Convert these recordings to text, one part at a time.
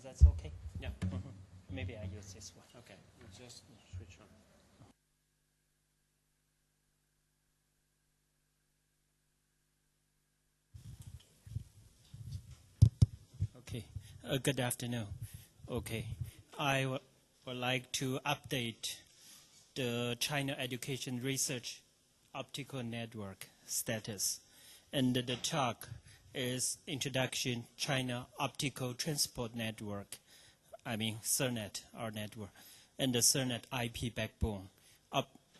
that's okay? Yeah. Maybe I use this one. Okay. Just switch on. Okay. Good afternoon. Okay. I would like to update the China Education Research Optical Network status. And the talk is Introduction China Optical Transport Network. I mean CERNET, our network, and the CERNET IP backbone.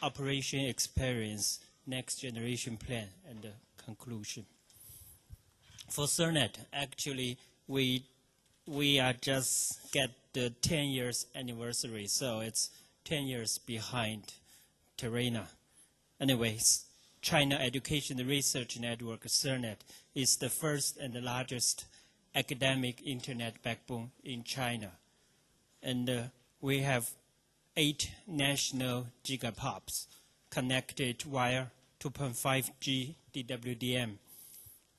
Operation experience, next generation plan, and the conclusion. For CERNET, actually, we are just get the 10 years anniversary, so it's 10 years behind Terrena. Anyways, China Education Research Network, CERNET, is the first and the largest academic internet backbone in China. And we have 8 national gigapops connected via 2.5G DWDM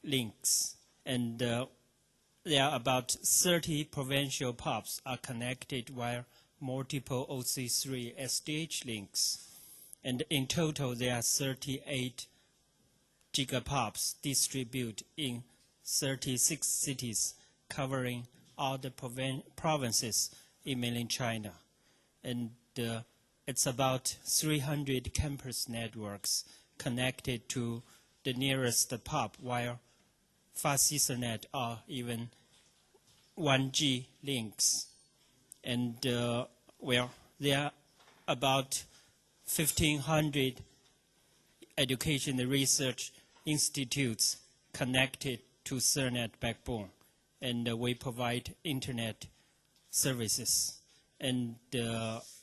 links. And there are about 30 provincial POPs are connected via multiple OC3 SDH links. And in total, there are 38 gigapops distributed in 36 cities, covering all the provinces in mainland China. And it's about 300 campus networks connected to the nearest POP via fast Ethernet or even 1G links. And well, there are about 1,500 education and research institutes connected to CERNET backbone. And we provide internet services. And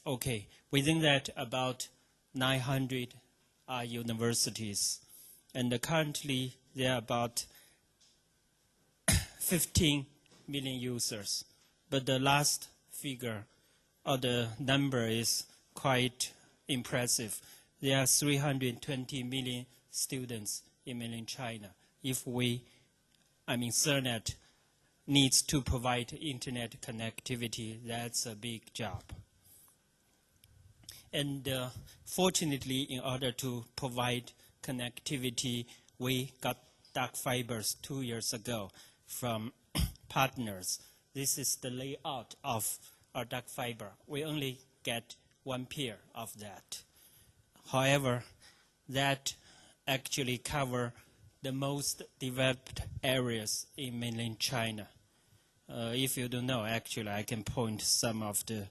okay, within that, about 900 are universities. And currently, there are about 15 million users. But the last figure, or the number, is quite impressive. There are 320 million students in mainland China. If CERNET needs to provide internet connectivity, that's a big job. And fortunately, in order to provide connectivity, we got dark fibers 2 years ago from partners. This is the layout of our dark fiber. We only get 1 pair of that. However, that actually covers the most developed areas in mainland China. If you don't know, actually, I can point some of the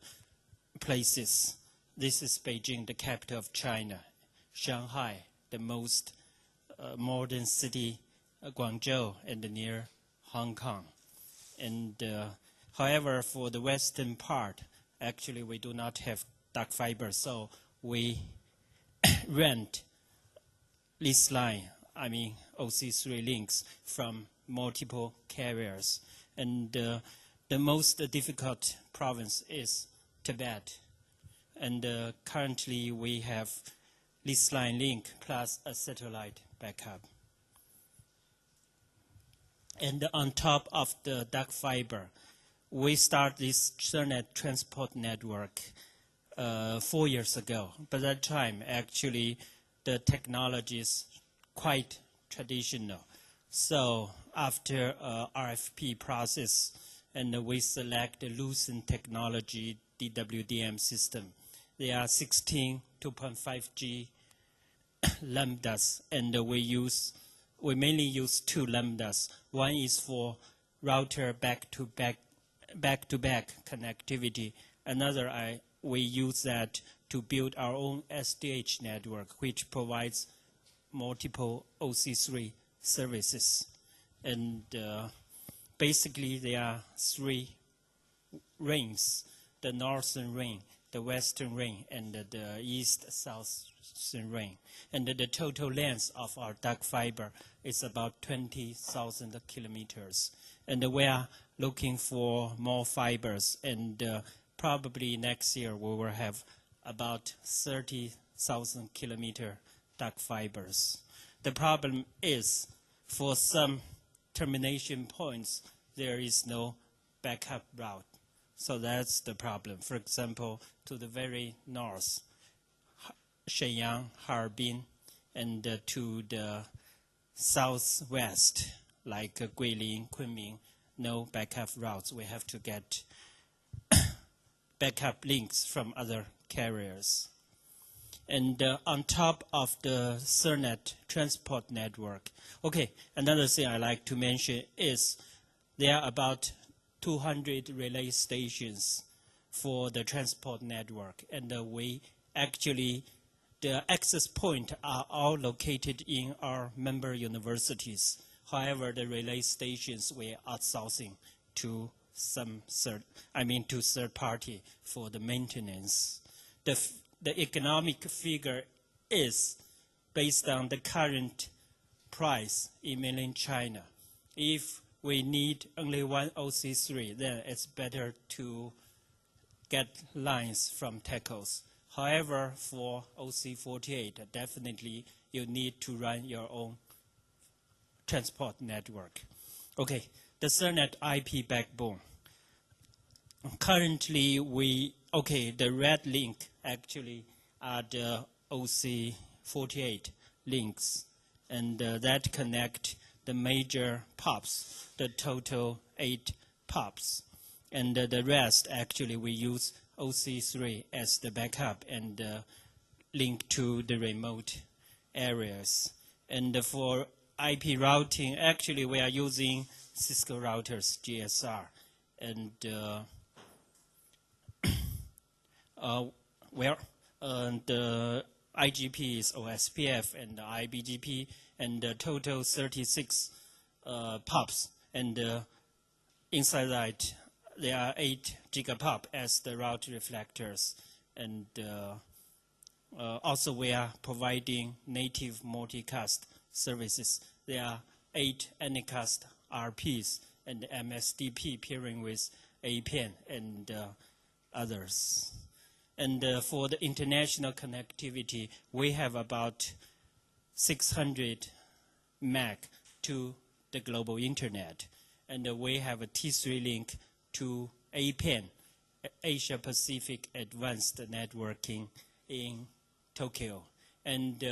places. This is Beijing, the capital of China. Shanghai, the most modern city, Guangzhou, and near Hong Kong. And however, for the western part, actually, we do not have dark fiber, so we rent this line, OC3 links from multiple carriers. And the most difficult province is Tibet. And currently we have this line link plus a satellite backup. And on top of the dark fiber, we start this CERNET transport network 4 years ago. By that time, actually, the technology is quite traditional. So after RFP process, and we select the Lucent technology DWDM system, there are 16 2.5G lambdas, and we mainly use 2 lambdas. One is for router back-to-back connectivity. Another, we use that to build our own SDH network, which provides multiple OC3 services. And basically, there are 3 rings: the northern ring, the western ring, and the east-southern ring. And the total length of our dark fiber is about 20,000 kilometers. And we are looking for more fibers, and probably next year we will have about 30,000 kilometer dark fibers. The problem is, for some termination points, there is no backup route. So that's the problem. For example, to the very north, Shenyang, Harbin, and to the southwest, like Guilin, Kunming, no backup routes. We have to get backup links from other carriers. And on top of the SERNET transport network, okay, another thing I like to mention is there are about 200 relay stations for the transport network, and we actually, the access points are all located in our member universities. However, the relay stations we are outsourcing to to third party for the maintenance. The economic figure is based on the current price in mainland China. If we need only one OC3, then it's better to get lines from TECOs. However, for OC48, definitely you need to run your own transport network. Okay, the SERNET IP backbone. Currently, the red link actually are the OC48 links, and that connect the major POPs, the total 8 POPs. And the rest, actually, we use OC3 as the backup and link to the remote areas. And for IP routing, actually, we are using Cisco routers, GSR. And the IGP is OSPF, and the IBGP, and the total 36 POPs. And inside that, there are 8 gigapop as the route reflectors. And also we are providing native multicast services. There are 8 Anycast RPs and MSDP pairing with APN and others. And for the international connectivity, we have about 600 MAC to the global internet. And we have a T3 link to APN, Asia Pacific Advanced Networking in Tokyo. And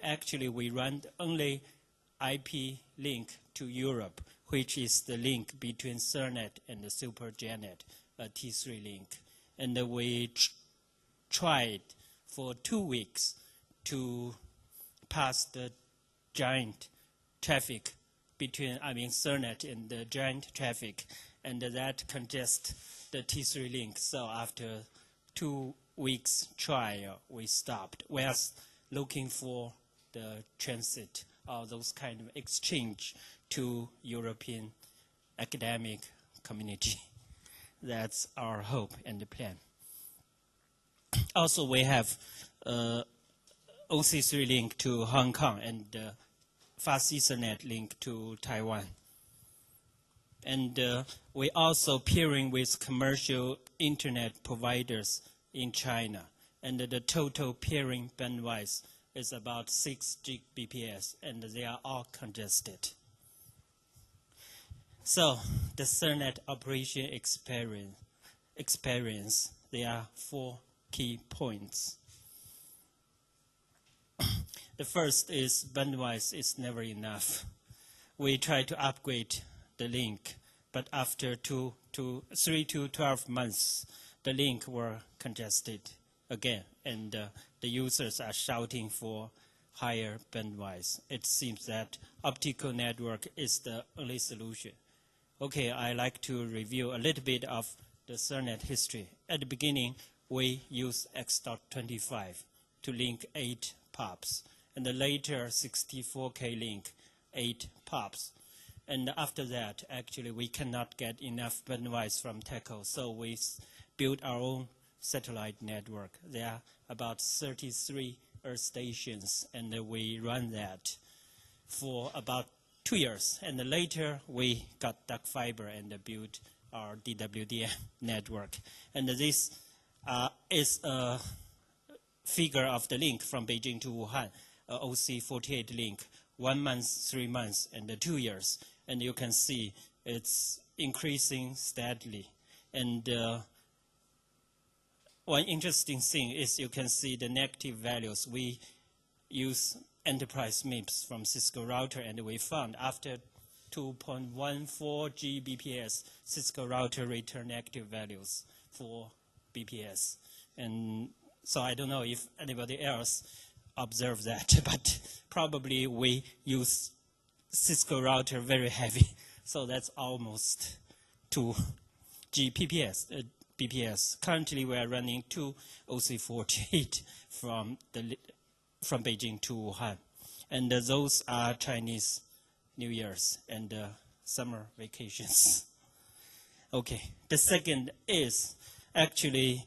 actually we run only IP link to Europe, which is the link between SERNET and the SuperGenet, a T3 link. And we tried for 2 weeks to pass the GEANT traffic between, SERNET and the GEANT traffic, and that congests the T3 link. So after 2 weeks trial, we stopped. We are looking for the transit or those kind of exchange to European academic community. That's our hope and the plan. Also, we have OC3 link to Hong Kong and Fast Ethernet link to Taiwan. And we also pairing with commercial internet providers in China. And the total pairing bandwidth is about 6 Gbps, and they are all congested. So the SERNET operation experience, there are 4 key points. The first is bandwidth is never enough. We try to upgrade the link, but after 3 to 12 months, the link were congested again, and the users are shouting for higher bandwidth. It seems that optical network is the only solution. Okay, I like to review a little bit of the SERNET history. At the beginning, we used X.25 to link 8 POPs, and the later 64K link 8 POPs. And after that, actually, we cannot get enough bandwidth from TECO, so we built our own satellite network. There are about 33 Earth stations, and we run that for about 2 years. And later, we got dark fiber and built our DWDM network. And this is a figure of the link from Beijing to Wuhan, OC48 link, 1 month, 3 months, and 2 years. And you can see it's increasing steadily. And one interesting thing is you can see the negative values. We use enterprise MIPS from Cisco router, and we found after 2.14 Gbps, Cisco router return negative values for BPS. And so I don't know if anybody else observed that, but probably we use Cisco router very heavy. So that's almost 2 Gbps. BPS. Currently, we are running 2 OC48 from Beijing to Wuhan, and those are Chinese New Year's and summer vacations. Okay. The second is actually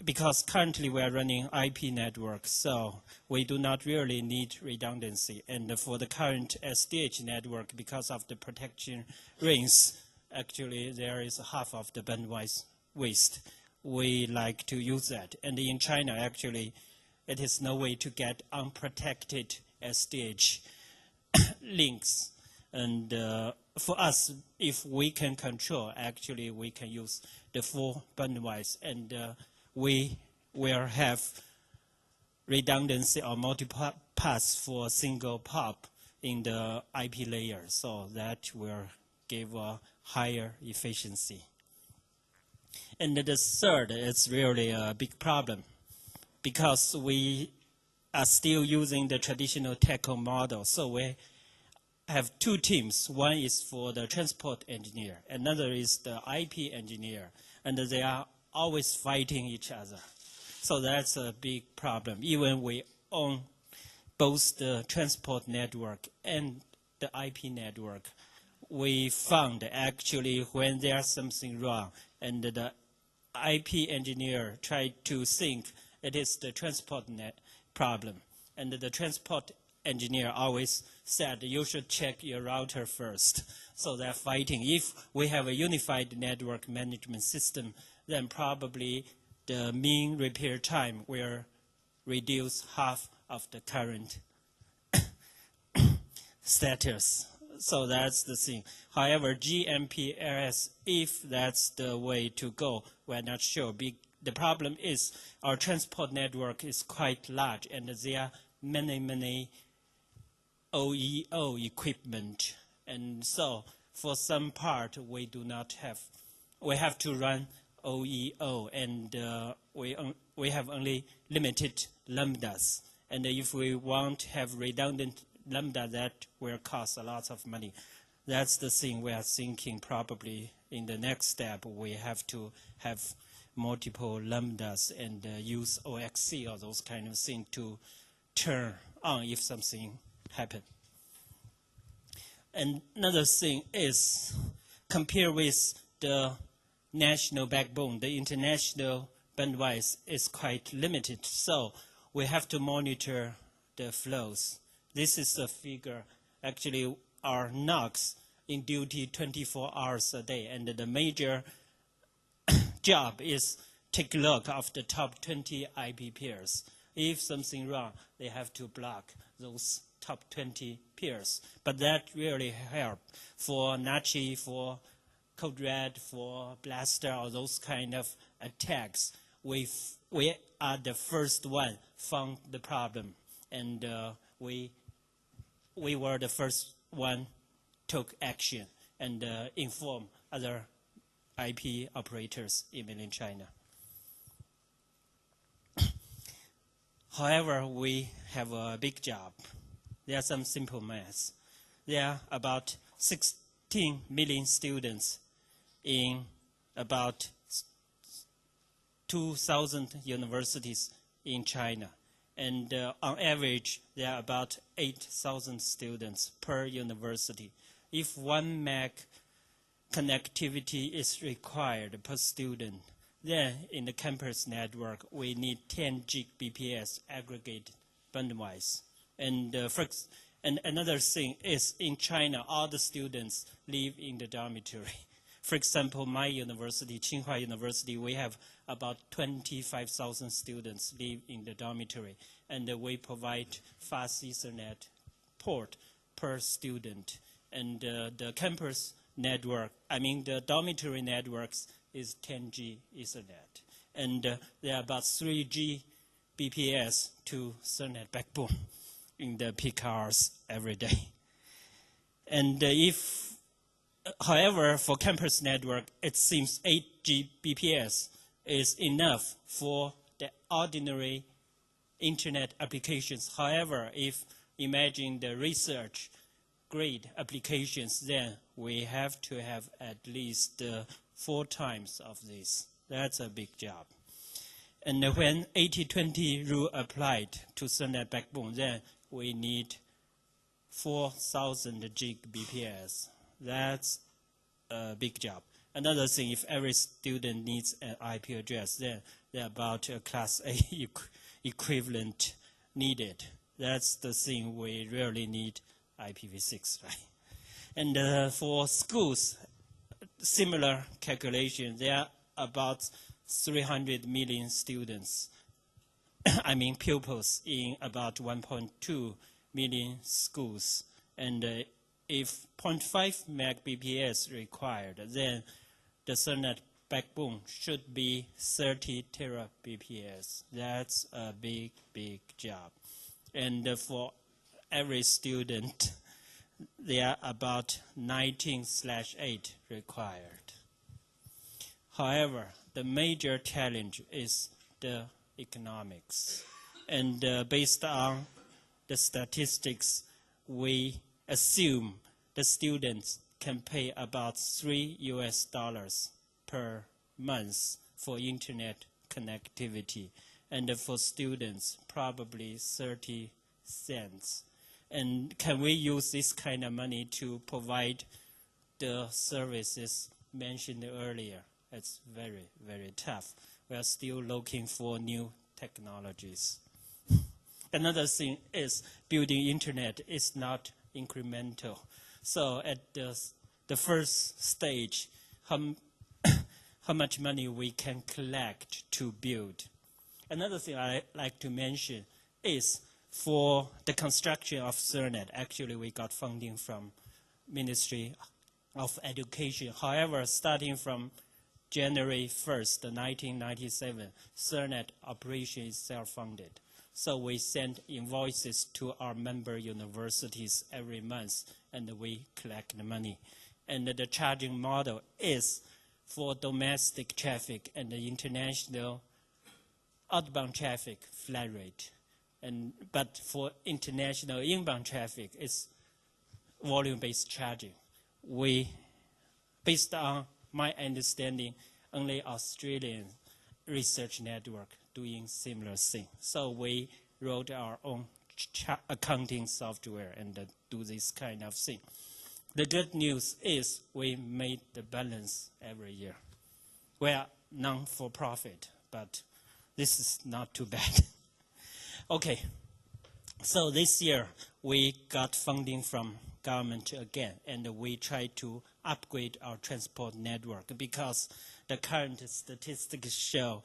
because currently we are running IP network, so we do not really need redundancy. And for the current SDH network, because of the protection rings, actually, there is half of the bandwidth waste. We like to use that. And in China, actually, it is no way to get unprotected SDH links. And for us, if we can control, actually, we can use the full bandwidth. And we will have redundancy or multiple paths for single POP in the IP layer. So that will give a higher efficiency. And the third is really a big problem because we are still using the traditional TECO model. So we have two teams. One is for the transport engineer, another is the IP engineer, and they are always fighting each other. So that's a big problem. Even we own both the transport network and the IP network, we found actually when there's something wrong and the IP engineer tried to think it is the transport net problem. And the transport engineer always said you should check your router first. So they're fighting. If we have a unified network management system, then probably the mean repair time will reduce half of the current status. So that's the thing. However, GMPRS, if that's the way to go, we're not sure. The problem is our transport network is quite large, and there are many OEO equipment. And so for some part, we do not have, we have to run OEO, and we have only limited lambdas. And if we want to have redundant lambda, that will cost a lot of money. That's the thing we are thinking probably in the next step. We have to have multiple lambdas and use OXC or those kind of things to turn on if something happens. And another thing is, compared with the national backbone, the international bandwidth is quite limited. So we have to monitor the flows. This is a figure. Actually, our NOCs in duty 24 hours a day, and the major job is take a look of the top 20 IP pairs. If something wrong, they have to block those top 20 pairs. But that really helps for Nachi, for Code Red, for Blaster, or those kind of attacks. We are the first one found the problem, and we were the first one took action and inform other IP operators in mainland China. However, we have a big job. There are some simple maths. There are about 16 million students in about 2,000 universities in China. And on average, there are about 8,000 students per university. If 1 meg connectivity is required per student, then in the campus network, we need 10 Gbps aggregate bandwidth. And another thing is, in China, all the students live in the dormitory. For example, my university, Tsinghua University, we have about 25,000 students live in the dormitory, and we provide fast Ethernet port per student. And the campus network, I mean the dormitory networks is 10G Ethernet. And there are about 3G BPS to Ethernet backbone in the peak hours every day. And however, for campus network, it seems 8G BPS is enough for the ordinary internet applications. However, if imagine the research grade applications, then we have to have at least 4 times of this. That's a big job. And when 80-20 rule applied to Ethernet backbone, then we need 4,000 gig BPS. That's a big job. Another thing, if every student needs an IP address, then there are about a Class A equivalent needed. That's the thing we really need IPv6, right? And for schools, similar calculation, there are about 300 million students, I mean pupils in about 1.2 million schools. And if 0.5 meg BPS required, then the Ethernet backbone should be 30 tera BPS. That's a big, big job. And for every student, there are about 19/8 required. However, the major challenge is the economics. And based on the statistics, we assume the students can pay about $3 per month for internet connectivity. And for students, probably 30 cents. And can we use this kind of money to provide the services mentioned earlier? It's very, very tough. We are still looking for new technologies. Another thing is building internet is not incremental. So at the first stage, how much money we can collect to build. Another thing I like to mention is for the construction of Ethernet. Actually, we got funding from Ministry of Education. However, starting from January 1st, 1997, Ethernet operation is self-funded. So we send invoices to our member universities every month, and we collect the money. And the charging model is for domestic traffic and the international outbound traffic flat rate. But for international inbound traffic, it's volume-based charging. Based on my understanding, only Australian research network doing similar thing. So we wrote our own accounting software and do this kind of thing. The good news is we made the balance every year. We are non-for-profit, but this is not too bad. Okay, so this year we got funding from government again, and we try to upgrade our transport network because the current statistics show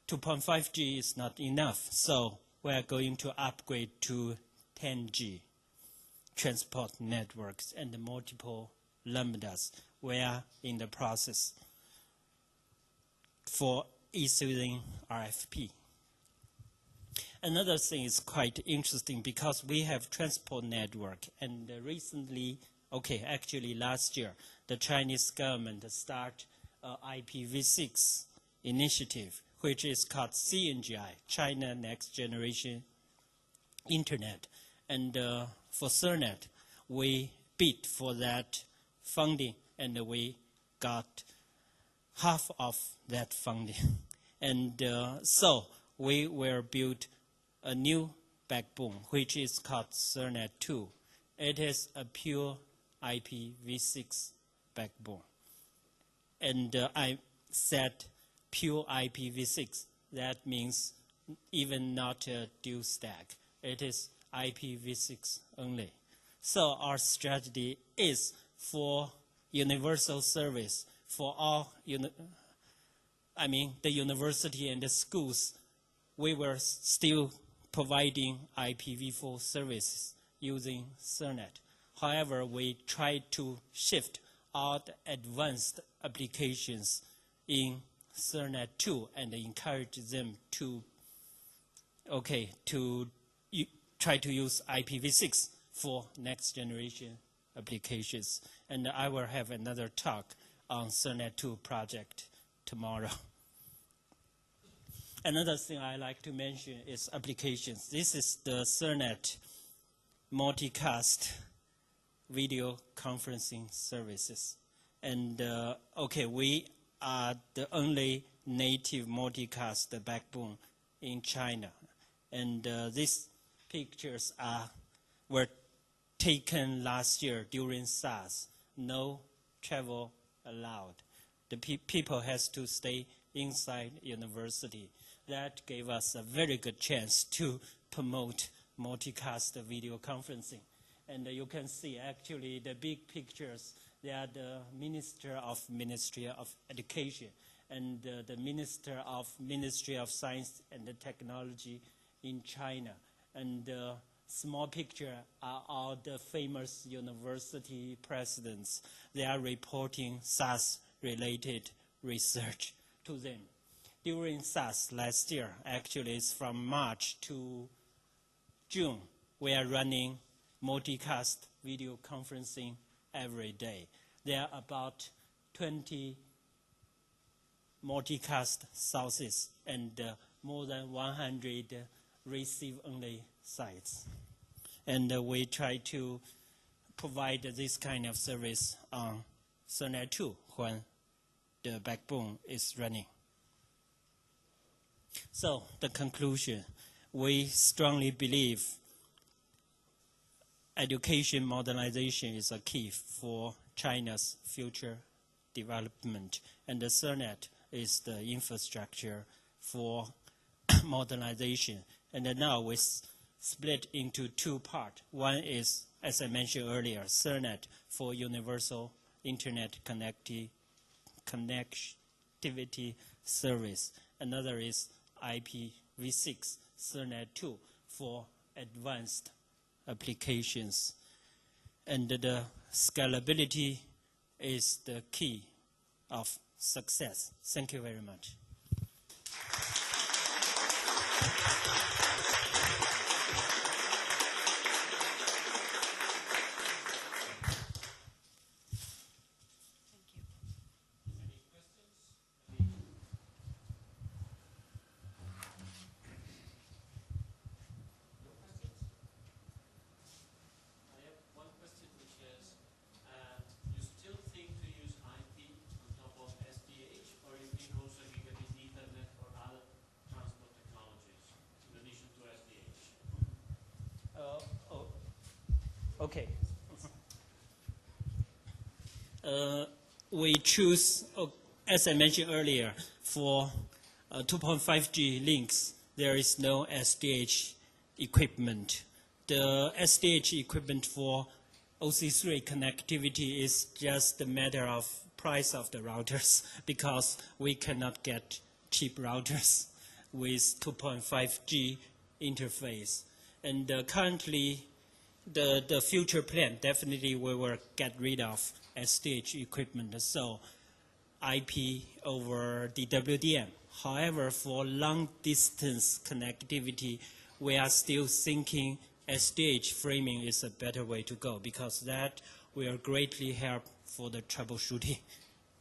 2.5G is not enough. So we are going to upgrade to 10G transport networks and multiple lambdas. We are in the process for issuing RFP. Another thing is quite interesting because we have transport network, and recently, actually last year, the Chinese government started IPv6 initiative, which is called CNGI, China Next Generation Internet. And for Ethernet, we bid for that funding, and we got half of that funding. And so we will build a new backbone, which is called Ethernet 2. It is a pure IPv6 backbone. And I said pure IPv6. That means even not a dual stack. It is IPv6 only. So our strategy is for universal service for all, the university and the schools. We were still providing IPv4 services using Ethernet. However, we tried to shift all the advanced applications in CERNET 2 and encourage them to try to use IPv6 for next generation applications. And I will have another talk on CERNET 2 project tomorrow. Another thing I like to mention is applications. This is the CERNET multicast video conferencing services. And we are the only native multicast backbone in China. And these pictures were taken last year during SARS. No travel allowed. The people has to stay inside university. That gave us a very good chance to promote multicast video conferencing. And you can see actually the big pictures. They are the Ministry of Education and the Ministry of Science and Technology in China. And the small picture are all the famous university presidents. They are reporting SARS-related research to them. During SARS last year, actually it's from March to June, we are running multicast video conferencing every day. There are about 20 multicast sources and more than 100 receive-only sites. And we try to provide this kind of service on CERNET 2 when the backbone is running. So the conclusion, we strongly believe education modernization is a key for China's future development, and the CERNET is the infrastructure for modernization. And now we split into two parts. One is, as I mentioned earlier, CERNET for universal internet connectivity service. Another is IPv6 CERNET 2 for advanced applications. And the scalability is the key of success. Thank you very much. Okay. We choose, as I mentioned earlier, for 2.5G links, there is no SDH equipment. The SDH equipment for OC3 connectivity is just a matter of price of the routers because we cannot get cheap routers with 2.5G interface. And currently, the future plan, definitely we will get rid of SDH equipment, so IP over DWDM. However, for long-distance connectivity, we are still thinking SDH framing is a better way to go because that will greatly help for the troubleshooting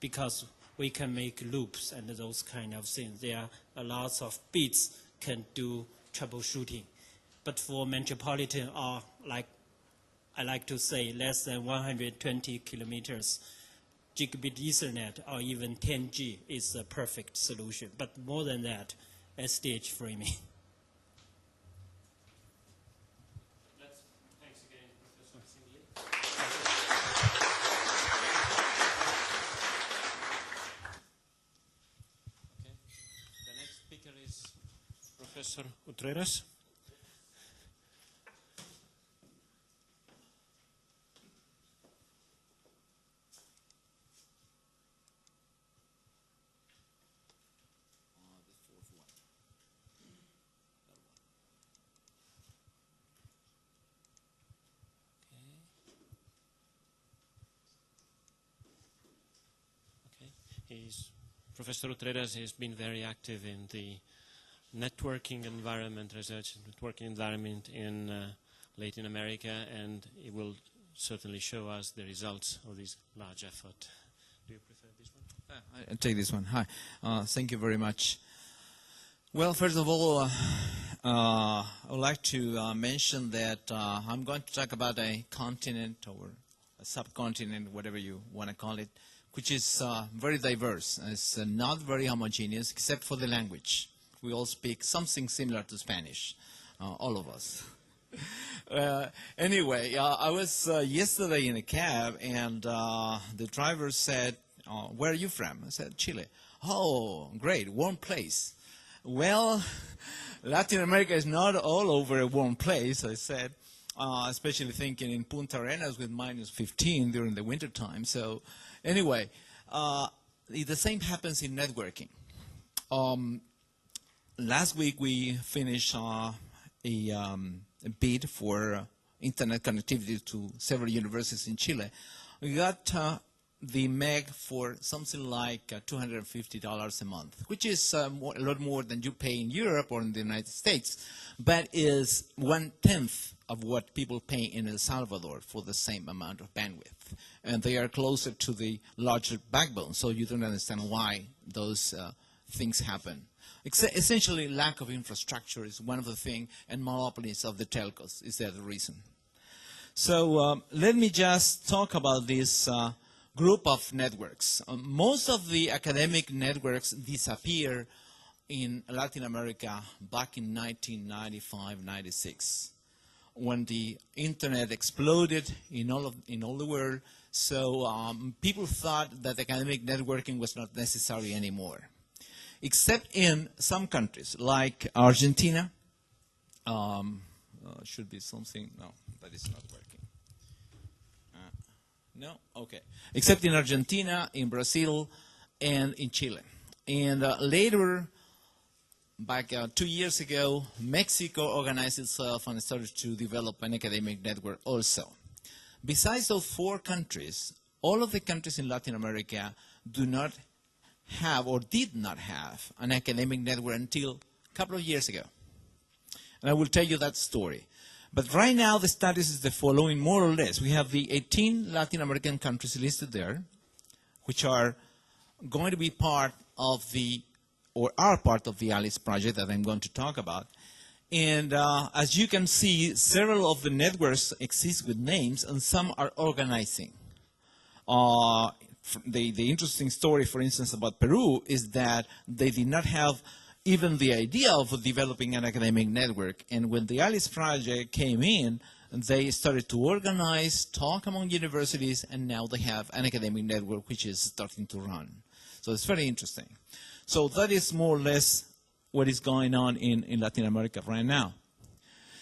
because we can make loops and those kind of things. There are a lot of bits can do troubleshooting. But for metropolitan or I like to say less than 120 kilometers, gigabit Ethernet or even 10G is a perfect solution. But more than that, SDH framing. Thanks again, Professor Singli. Okay. The next speaker is Professor Utreras. Professor Utreras has been very active in the networking environment, research networking environment in Latin America, and he will certainly show us the results of this large effort. Do you prefer this one? I'll take this one. Hi. Thank you very much. Well, first of all, I would like to mention that I'm going to talk about a continent or a subcontinent, whatever you want to call it, which is very diverse. It's not very homogeneous, except for the language. We all speak something similar to Spanish, all of us. Anyway, I was yesterday in a cab, and the driver said, where are you from? I said, Chile. Oh, great, warm place. Well, Latin America is not all over a warm place, I said, especially thinking in Punta Arenas with minus 15 during the winter time. So anyway, the same happens in networking. Last week we finished a bid for internet connectivity to several universities in Chile. We got the MEG for something like $250 a month, which is a lot more than you pay in Europe or in the United States, but is 1/10 of what people pay in El Salvador for the same amount of bandwidth. And they are closer to the larger backbone, so you don't understand why those things happen. Essentially, lack of infrastructure is one of the things, and monopolies of the telcos is the other reason. So let me just talk about this group of networks. Most of the academic networks disappeared in Latin America back in 1995-96, when the internet exploded in all the world. So people thought that academic networking was not necessary anymore, except in some countries like Argentina. Should be something. No, that is not working. No? Okay. Except in Argentina, in Brazil, and in Chile. And later, back 2 years ago, Mexico organized itself and started to develop an academic network also. Besides those 4 countries, all of the countries in Latin America do not have or did not have an academic network until a couple of years ago. And I will tell you that story. But right now, the status is the following, more or less. We have the 18 Latin American countries listed there, which are going to be part of the, or are part of the ALICE project that I'm going to talk about. And as you can see, several of the networks exist with names, and some are organizing. The interesting story, for instance, about Peru is that they did not have even the idea of developing an academic network. And when the ALICE project came in, they started to organize, talk among universities, and now they have an academic network which is starting to run. So it's very interesting. So that is more or less what is going on in Latin America right now.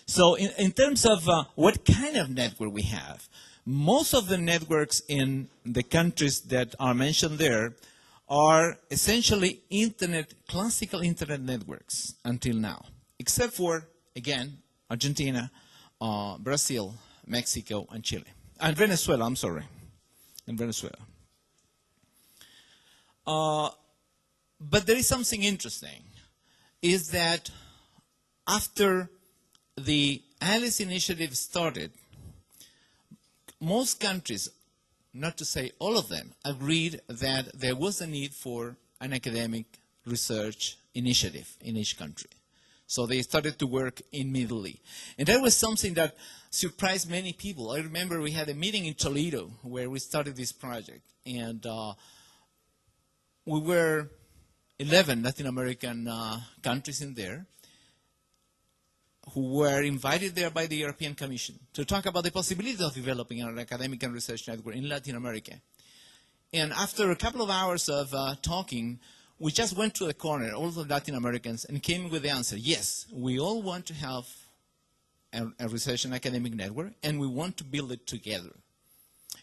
So in terms of what kind of network we have, most of the networks in the countries that are mentioned there are essentially classical internet networks until now, except for, again, Argentina, Brazil, Mexico, and Chile. And Venezuela, I'm sorry, and Venezuela. But there is something interesting, is that after the ALICE initiative started, most countries, not to say all of them, agreed that there was a need for an academic research initiative in each country. So they started to work immediately. And that was something that surprised many people. I remember we had a meeting in Toledo where we started this project. And we were 11 Latin American countries in there who were invited there by the European Commission to talk about the possibility of developing an academic and research network in Latin America. And after a couple of hours of talking, we just went to the corner, all the Latin Americans, and came with the answer, yes, we all want to have a research and academic network, and we want to build it together.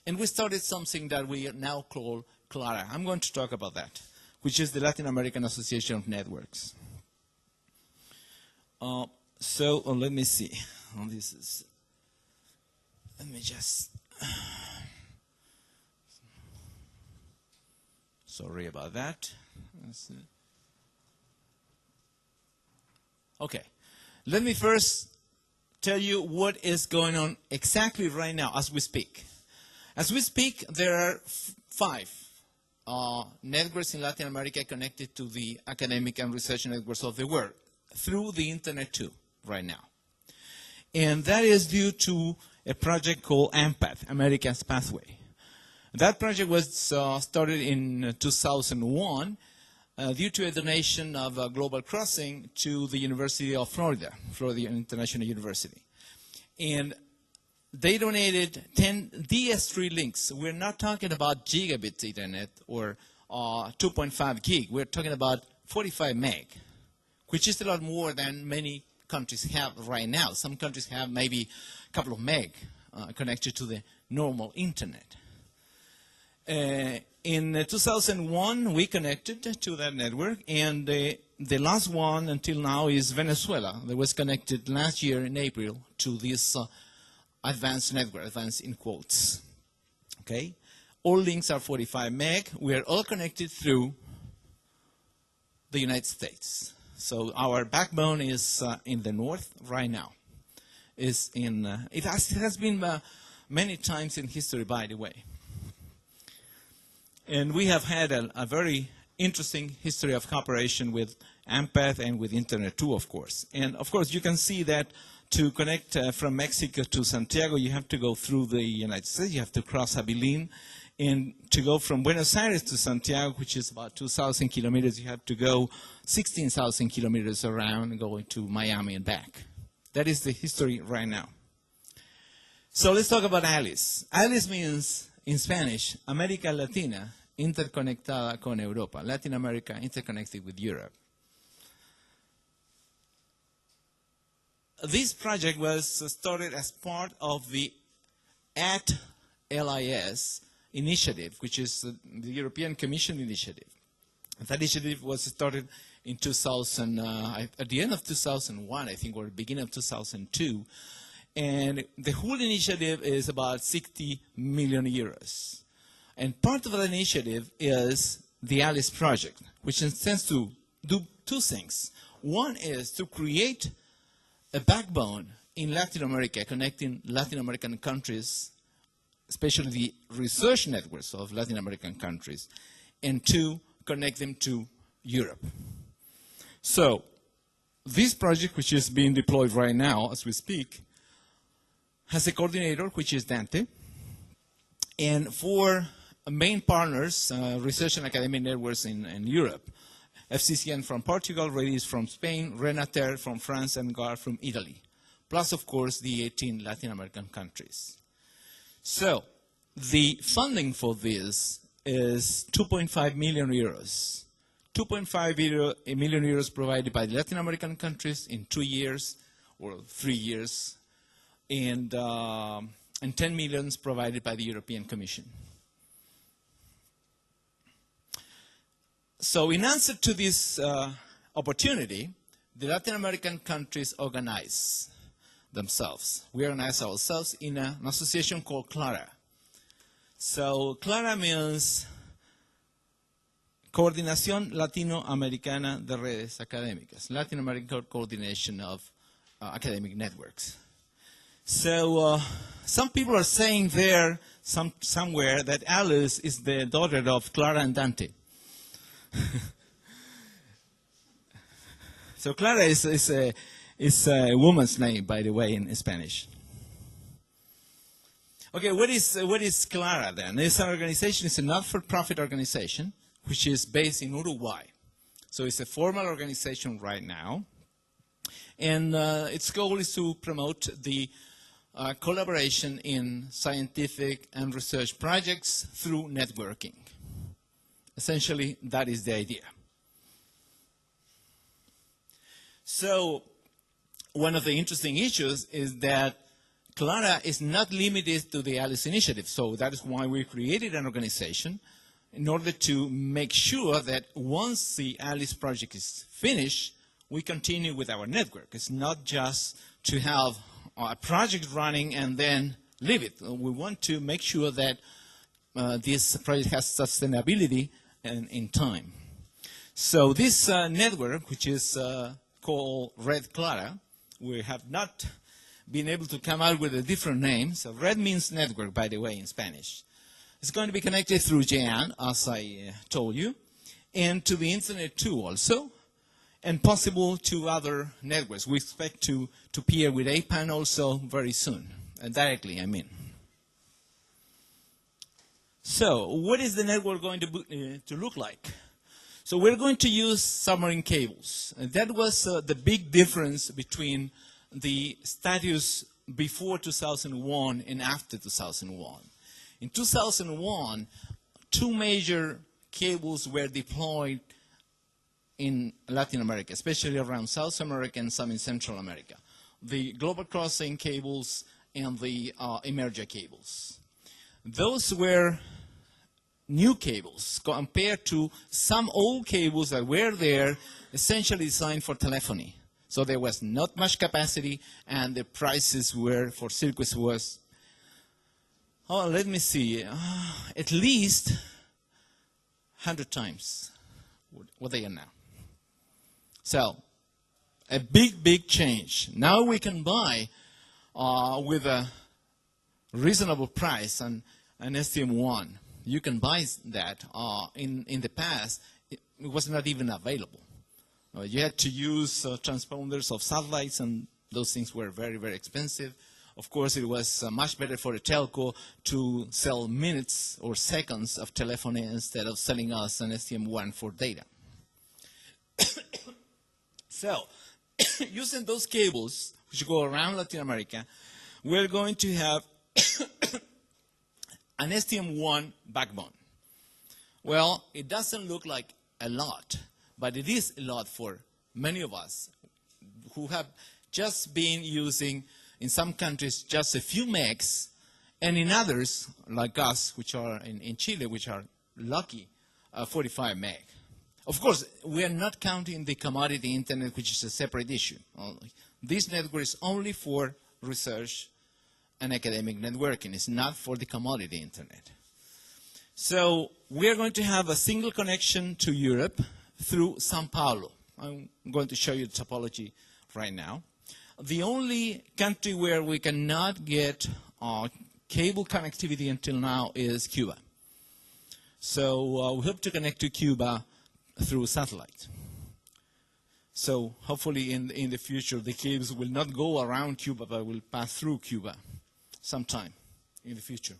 And we started something that we now call CLARA. I'm going to talk about that, which is the Latin American Association of Networks. Let me see. Let me just Sorry about that. Okay. Let me first tell you what is going on exactly right now as we speak. As we speak, there are 5 networks in Latin America connected to the academic and research networks of the world through the Internet too, right now. And that is due to a project called AMPATH, America's Pathway. That project was started in 2001 due to a donation of Global Crossing to the University of Florida, Florida International University. And they donated 10 DS3 links. We're not talking about gigabit Ethernet or 2.5 gig. We're talking about 45 meg, which is a lot more than many countries have right now. Some countries have maybe a couple of meg connected to the normal Internet. In 2001, we connected to that network, and the last one until now is Venezuela. That was connected last year in April to this advanced network, advanced in quotes. Okay? All links are 45 meg. We are all connected through the United States. So our backbone is in the north right now. It has been many times in history, by the way. And we have had a very interesting history of cooperation with AMPATH and with Internet too, of course. And of course, you can see that to connect from Mexico to Santiago, you have to go through the United States. You have to cross Abilene. And to go from Buenos Aires to Santiago, which is about 2,000 kilometers, you have to go 16,000 kilometers around, going to Miami and back. That is the history right now. So let's talk about ALICE. ALICE means, in Spanish, América Latina interconectada con Europa. Latin America interconnected with Europe. This project was started as part of the ALICE initiative, which is the European Commission initiative. That initiative was started in 2000, at the end of 2001, I think, or the beginning of 2002. And the whole initiative is about 60 million euros. And part of that initiative is the ALICE project, which intends to do 2 things. One is to create a backbone in Latin America, connecting Latin American countries, especially the research networks of Latin American countries, and 2, connect them to Europe. So this project, which is being deployed right now as we speak, has a coordinator, which is Dante, and 4 main partners, research and academic networks in Europe. FCCN from Portugal, Redis from Spain, Renater from France, and GARR from Italy, plus, of course, the 18 Latin American countries. So the funding for this is 2.5 million euros. 2.5 million euros provided by the Latin American countries in 2 years or 3 years, and 10 million provided by the European Commission. So in answer to this opportunity, the Latin American countries organize themselves. We organize ourselves in an association called CLARA. So CLARA means Coordinación Latinoamericana de Redes Académicas, Latin American Coordination of Academic Networks. So some people are saying there somewhere that Alice is the daughter of Clara and Dante. So Clara is a woman's name, by the way, in Spanish. Okay, what is Clara then? It's an organization, it's a not-for-profit organization, which is based in Uruguay. So it's a formal organization right now. And its goal is to promote the collaboration in scientific and research projects through networking. Essentially, that is the idea. So one of the interesting issues is that CLARA is not limited to the ALICE initiative. So that is why we created an organization in order to make sure that once the ALICE project is finished, we continue with our network. It's not just to have a project running and then leave it. We want to make sure that this project has sustainability in time. So this network, which is called Red Clara, we have not been able to come out with a different name. So red means network, by the way, in Spanish. It's going to be connected through GEANT, as I told you, and to the internet too also, and possible to other networks. We expect to pair with APAN also very soon, directly, I mean. So what is the network going to look like? So we're going to use submarine cables. And that was the big difference between the status before 2001 and after 2001. In 2001, two major cables were deployed in Latin America, especially around South America and some in Central America. The Global Crossing cables and the Emergia cables. Those were new cables compared to some old cables that were there, essentially designed for telephony. So there was not much capacity, and the prices were for circuits was, let me see, at least 100 times what they are now. So a big change. Now we can buy with a reasonable price an STM1. You can buy that. In the past, it was not even available. You had to use transponders of satellites, and those things were very, very expensive. Of course, it was much better for a telco to sell minutes or seconds of telephony instead of selling us an STM1 for data. So, using those cables, which go around Latin America, we're going to have an STM1 backbone. Well, it doesn't look like a lot, but it is a lot for many of us who have just been using, in some countries, just a few megs, and in others, like us, which are in Chile, which are lucky, 45 meg. Of course, we are not counting the commodity internet, which is a separate issue. This network is only for research and academic networking. It's not for the commodity internet. So we are going to have a single connection to Europe through São Paulo. I'm going to show you the topology right now. The only country where we cannot get cable connectivity until now is Cuba. So we hope to connect to Cuba through satellite. So hopefully in the future the cables will not go around Cuba, but will pass through Cuba sometime in the future.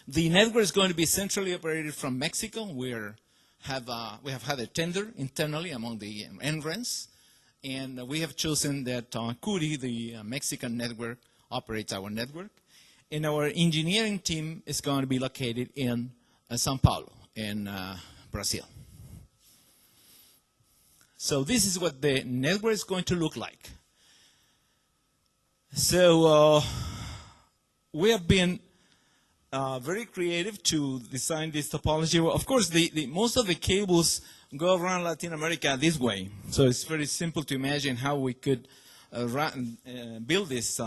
The network is going to be centrally operated from Mexico. We have had a tender internally among the NRENs, and we have chosen that CURI, the Mexican network, operates our network. And our engineering team is going to be located in São Paulo, in Brazil. So this is what the network is going to look like. So we have been very creative to design this topology. Well, of course, most of the cables go around Latin America this way. So it's very simple to imagine how we could build this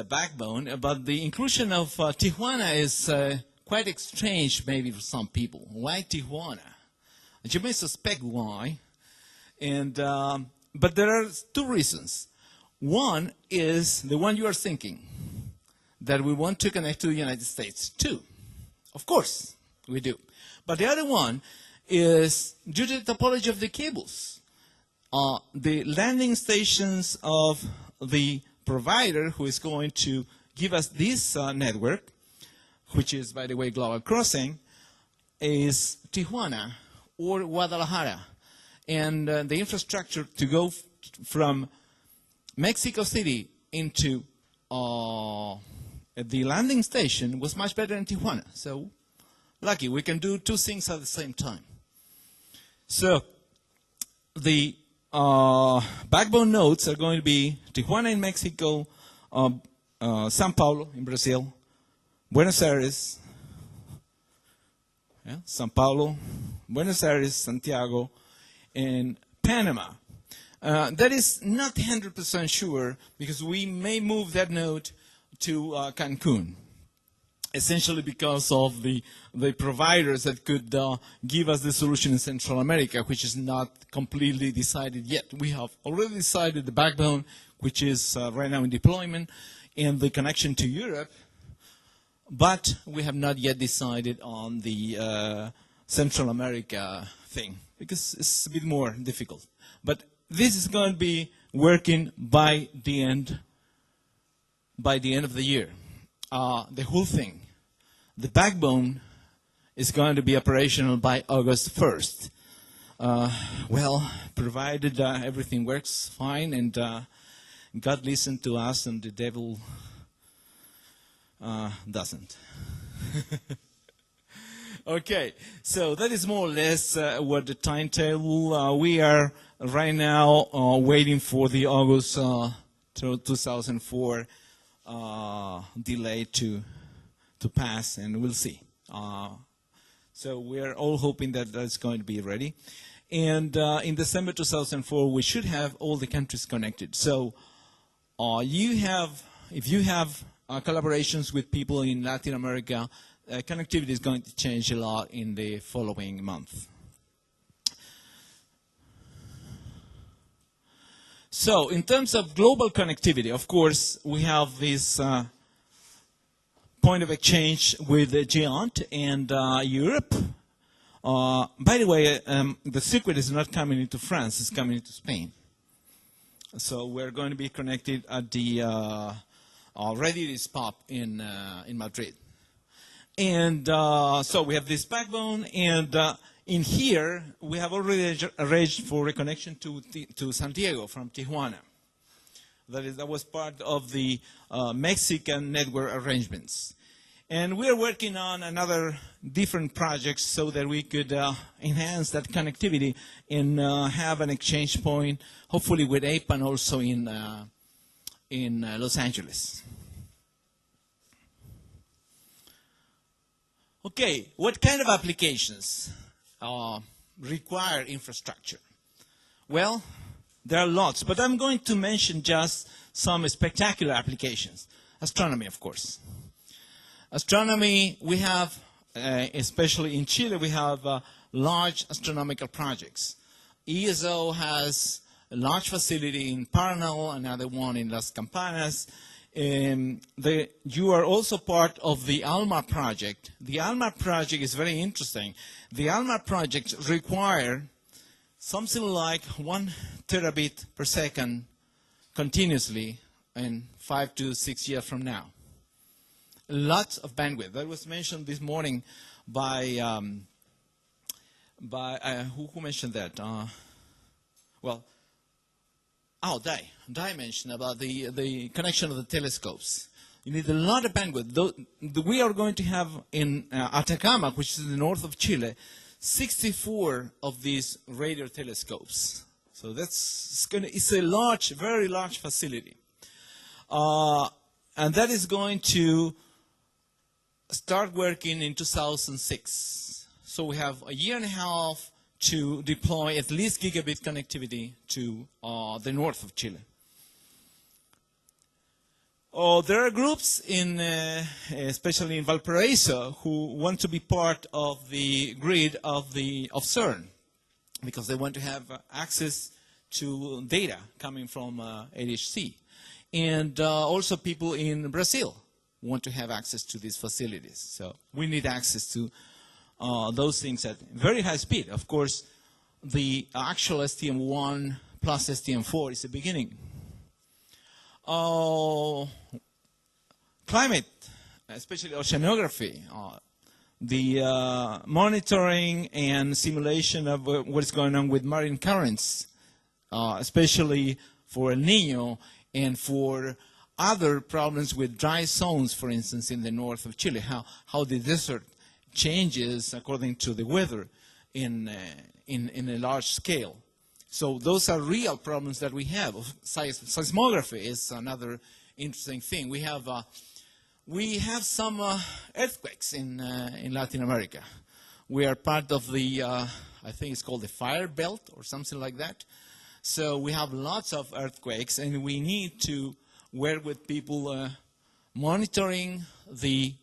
backbone. But the inclusion of Tijuana is quite strange maybe for some people. Why Tijuana? You may suspect why. But there are two reasons. One is the one you are thinking, that we want to connect to the United States too. Of course, we do. But the other one is due to the topology of the cables. The landing stations of the provider who is going to give us this network, which is, by the way, Global Crossing, is Tijuana or Guadalajara. And the infrastructure to go from Mexico City into the landing station was much better in Tijuana. So, lucky, we can do two things at the same time. So, the backbone nodes are going to be Tijuana in Mexico, São Paulo in Brazil, Buenos Aires, São Paulo, Buenos Aires, Santiago, and Panama. That is not 100% sure because we may move that node to Cancun. essentially because of the providers that could give us the solution in Central America, which is not completely decided yet. We have already decided the backbone, which is right now in deployment, and the connection to Europe, but we have not yet decided on the Central America thing, because it's a bit more difficult. But this is going to be working by the end of the year. The whole thing. The backbone is going to be operational by August 1st. Well, provided everything works fine and God listened to us and the devil doesn't. Okay, so that is more or less what the timetable. We are right now waiting for the August 2004 delay to pass, and we'll see. So we're all hoping that that's going to be ready. And in December 2004, we should have all the countries connected. So if you have collaborations with people in Latin America, connectivity is going to change a lot in the following month. So in terms of global connectivity, of course, we have this point of exchange with GEANT and Europe. By the way, the circuit is not coming into France, it's coming into Spain. So we're going to be connected at the Ready Pop in Madrid. And so we have this backbone, and in here, we have already arranged for a connection to Santiago from Tijuana. That was part of the Mexican network arrangements. And we are working on another different projects so that we could enhance that connectivity and have an exchange point, hopefully with APAN also in Los Angeles. Okay, what kind of applications require infrastructure? Well, there are lots, but I'm going to mention just some spectacular applications. Astronomy, of course. Astronomy, we have, especially in Chile, we have large astronomical projects. ESO has a large facility in Paranal, another one in Las Campanas. You are also part of the ALMA project. The ALMA project is very interesting. The ALMA project require something like 1 terabit per second continuously in 5 to 6 years from now. Lots of bandwidth. That was mentioned this morning by who mentioned that? Dai mentioned about the connection of the telescopes. You need a lot of bandwidth. We are going to have in Atacama, which is in the north of Chile, 64 of these radio telescopes. So it's a large, very large facility. And that is going to start working in 2006. So we have a year and a half to deploy at least gigabit connectivity to the north of Chile. There are groups, especially in Valparaiso, who want to be part of the grid of CERN because they want to have access to data coming from ADHC. And also people in Brazil want to have access to these facilities. So we need access to those things at very high speed. Of course, the actual STM1 plus STM4 is the beginning. Climate, especially oceanography, the monitoring and simulation of what is going on with marine currents, especially for El Niño and for other problems with dry zones, for instance, in the north of Chile, how the desert changes according to the weather in a large scale. So those are real problems that we have. Seismography is another interesting thing. We have some earthquakes in Latin America. We are part of the, I think it's called the fire belt or something like that. So we have lots of earthquakes, and we need to work with people monitoring the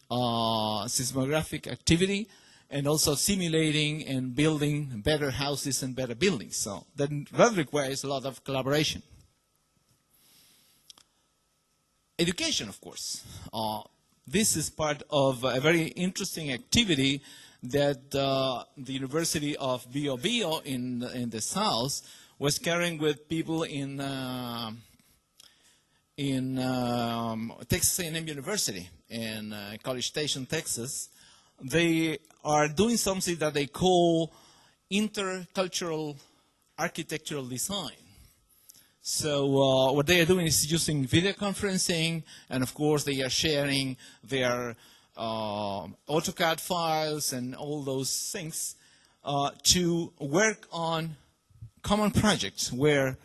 seismographic activity, and also simulating and building better houses and better buildings. So that requires a lot of collaboration. Education, of course. This is part of a very interesting activity that the University of Bio Bio in the south was carrying with people in Texas A&M University in College Station, Texas. They are doing something that they call intercultural architectural design. So what they are doing is using video conferencing, and of course they are sharing their AutoCAD files and all those things to work on common projects where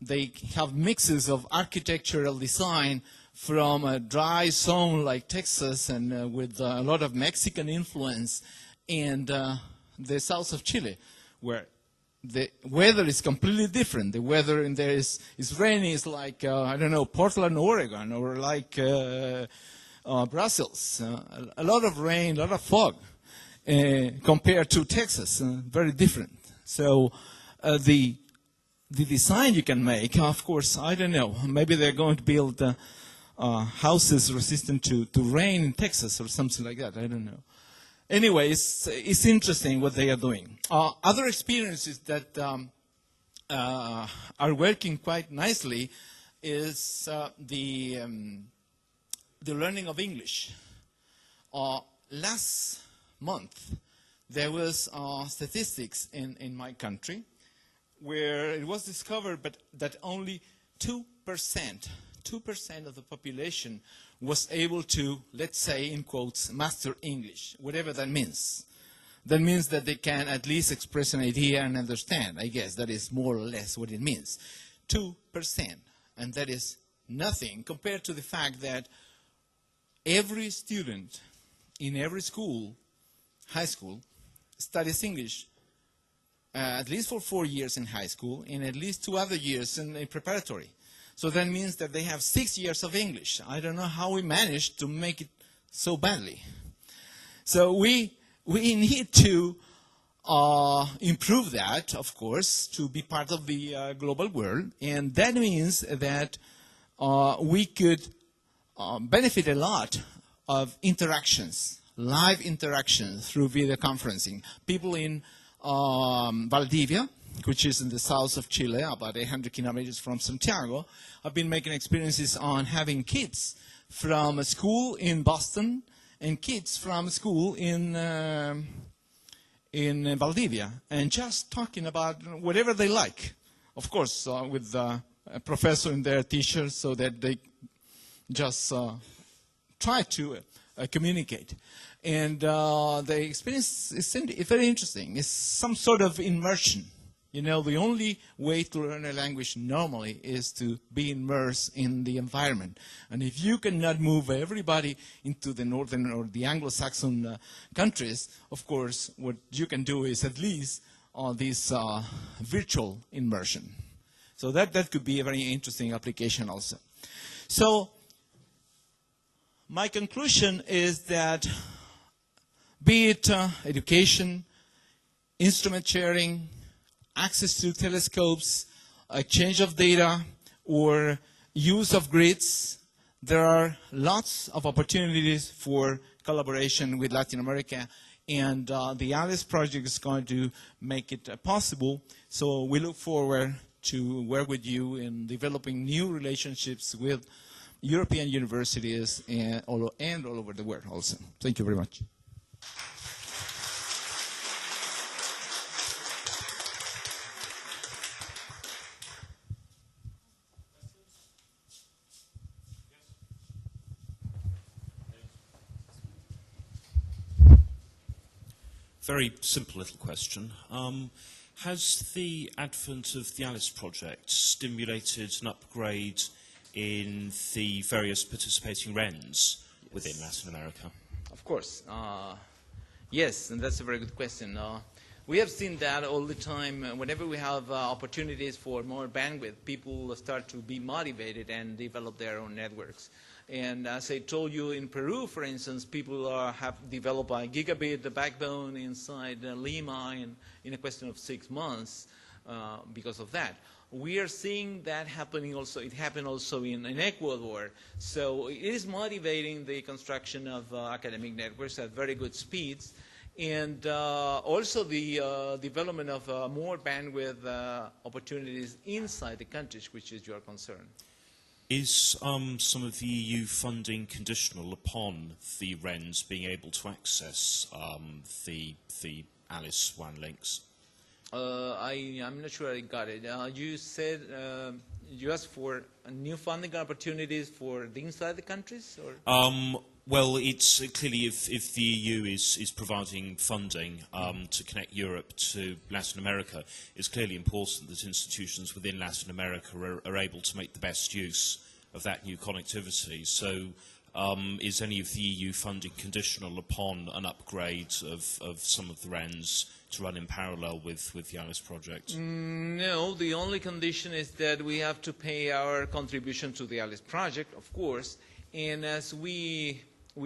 they have mixes of architectural design from a dry zone like Texas and with a lot of Mexican influence, and the south of Chile, where the weather is completely different. The weather in there is rainy. It's like, I don't know, Portland, Oregon, or like Brussels. A lot of rain, a lot of fog compared to Texas. Very different. So the design you can make, of course, I don't know. Maybe they're going to build houses resistant to rain in Texas or something like that. I don't know. Anyway, it's interesting what they are doing. Other experiences that are working quite nicely is the learning of English. Last month, there was statistics in my country where it was discovered that only 2% of the population was able to, let's say, in quotes, master English, whatever that means. That means that they can at least express an idea and understand. I guess that is more or less what it means. 2%. And that is nothing compared to the fact that every student in every school, high school, studies English at least for 4 years in high school and at least 2 other years in preparatory. So that means that they have 6 years of English. I don't know how we managed to make it so badly. So we need to improve that, of course, to be part of the global world. And that means that we could benefit a lot of interactions, live interactions through video conferencing. People in Valdivia, which is in the south of Chile, about 800 kilometers from Santiago, have been making experiences on having kids from a school in Boston and kids from a school in Valdivia, and just talking about whatever they like. Of course, with a professor in their teacher, so that they just try to communicate. And the experience is very interesting. It's some sort of immersion. You know, the only way to learn a language normally is to be immersed in the environment. And if you cannot move everybody into the northern or the Anglo-Saxon countries, of course, what you can do is at least this virtual immersion. So that could be a very interesting application also. So my conclusion is that be it education, instrument sharing, access to telescopes, exchange of data, or use of grids, there are lots of opportunities for collaboration with Latin America, and the ALICE project is going to make it possible. So we look forward to work with you in developing new relationships with European universities and all over the world also. Thank you very much. Very simple little question. Has the advent of the ALICE project stimulated an upgrade in the various participating RENs within Latin America? Of course. Yes, and that's a very good question. We have seen that all the time. Whenever we have opportunities for more bandwidth, people start to be motivated and develop their own networks. And as I told you, in Peru, for instance, people have developed a gigabit backbone inside Lima in a question of 6 months because of that. We are seeing that happening also. It happened also in Ecuador. So it is motivating the construction of academic networks at very good speeds. And also the development of more bandwidth opportunities inside the countries, which is your concern. Is some of the EU funding conditional upon the RENs being able to access the ALICE WAN links? I'm not sure I got it. You said you asked for new funding opportunities for the inside the countries, or? Well, it's clearly if the EU is providing funding to connect Europe to Latin America, it's clearly important that institutions within Latin America are able to make the best use of that new connectivity. So is any of the EU funding conditional upon an upgrade of some of the RENs to run in parallel with the ALICE project? No, the only condition is that we have to pay our contribution to the ALICE project, of course, and as we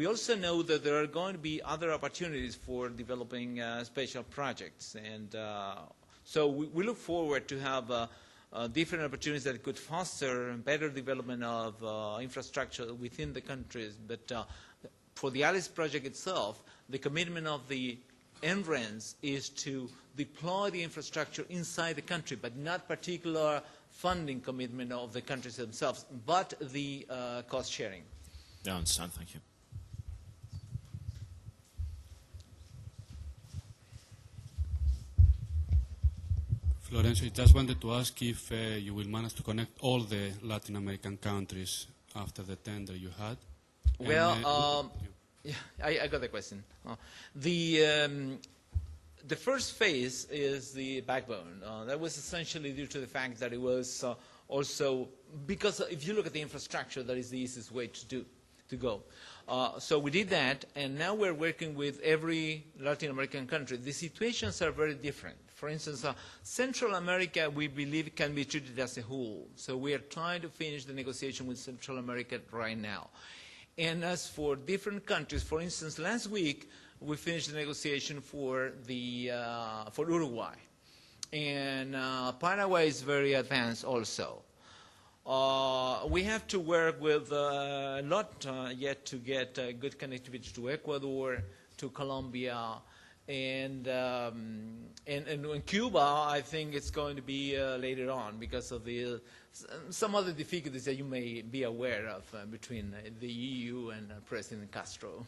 also know that there are going to be other opportunities for developing special projects, and so we look forward to have different opportunities that could foster better development of infrastructure within the countries. But for the ALICE project itself, the commitment of the NRENs is to deploy the infrastructure inside the country, but not particular funding commitment of the countries themselves, but the cost sharing. Yeah, I understand. Thank you. Florencio, I just wanted to ask if you will manage to connect all the Latin American countries after the tender you had. Well, yeah, I got the question. The first phase is the backbone. That was essentially due to the fact that it was also, because if you look at the infrastructure, that is the easiest way to go. So we did that, and now we're working with every Latin American country. The situations are very different. For instance, Central America, we believe, can be treated as a whole. So we are trying to finish the negotiation with Central America right now. And as for different countries, for instance, last week we finished the negotiation for Uruguay, and Paraguay is very advanced also. We have to work with a lot yet to get good connectivity to Ecuador, to Colombia, and in Cuba, I think it's going to be later on because of some other difficulties that you may be aware of between the EU and President Castro.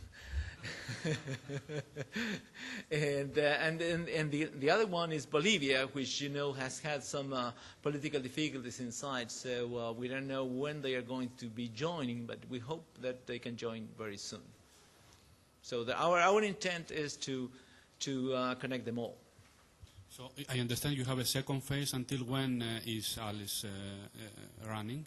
and the other one is Bolivia, which has had some political difficulties inside. So we don't know when they are going to be joining, but we hope that they can join very soon. So our intent is to connect them all. So I understand you have a second phase. Until when is ALICE running?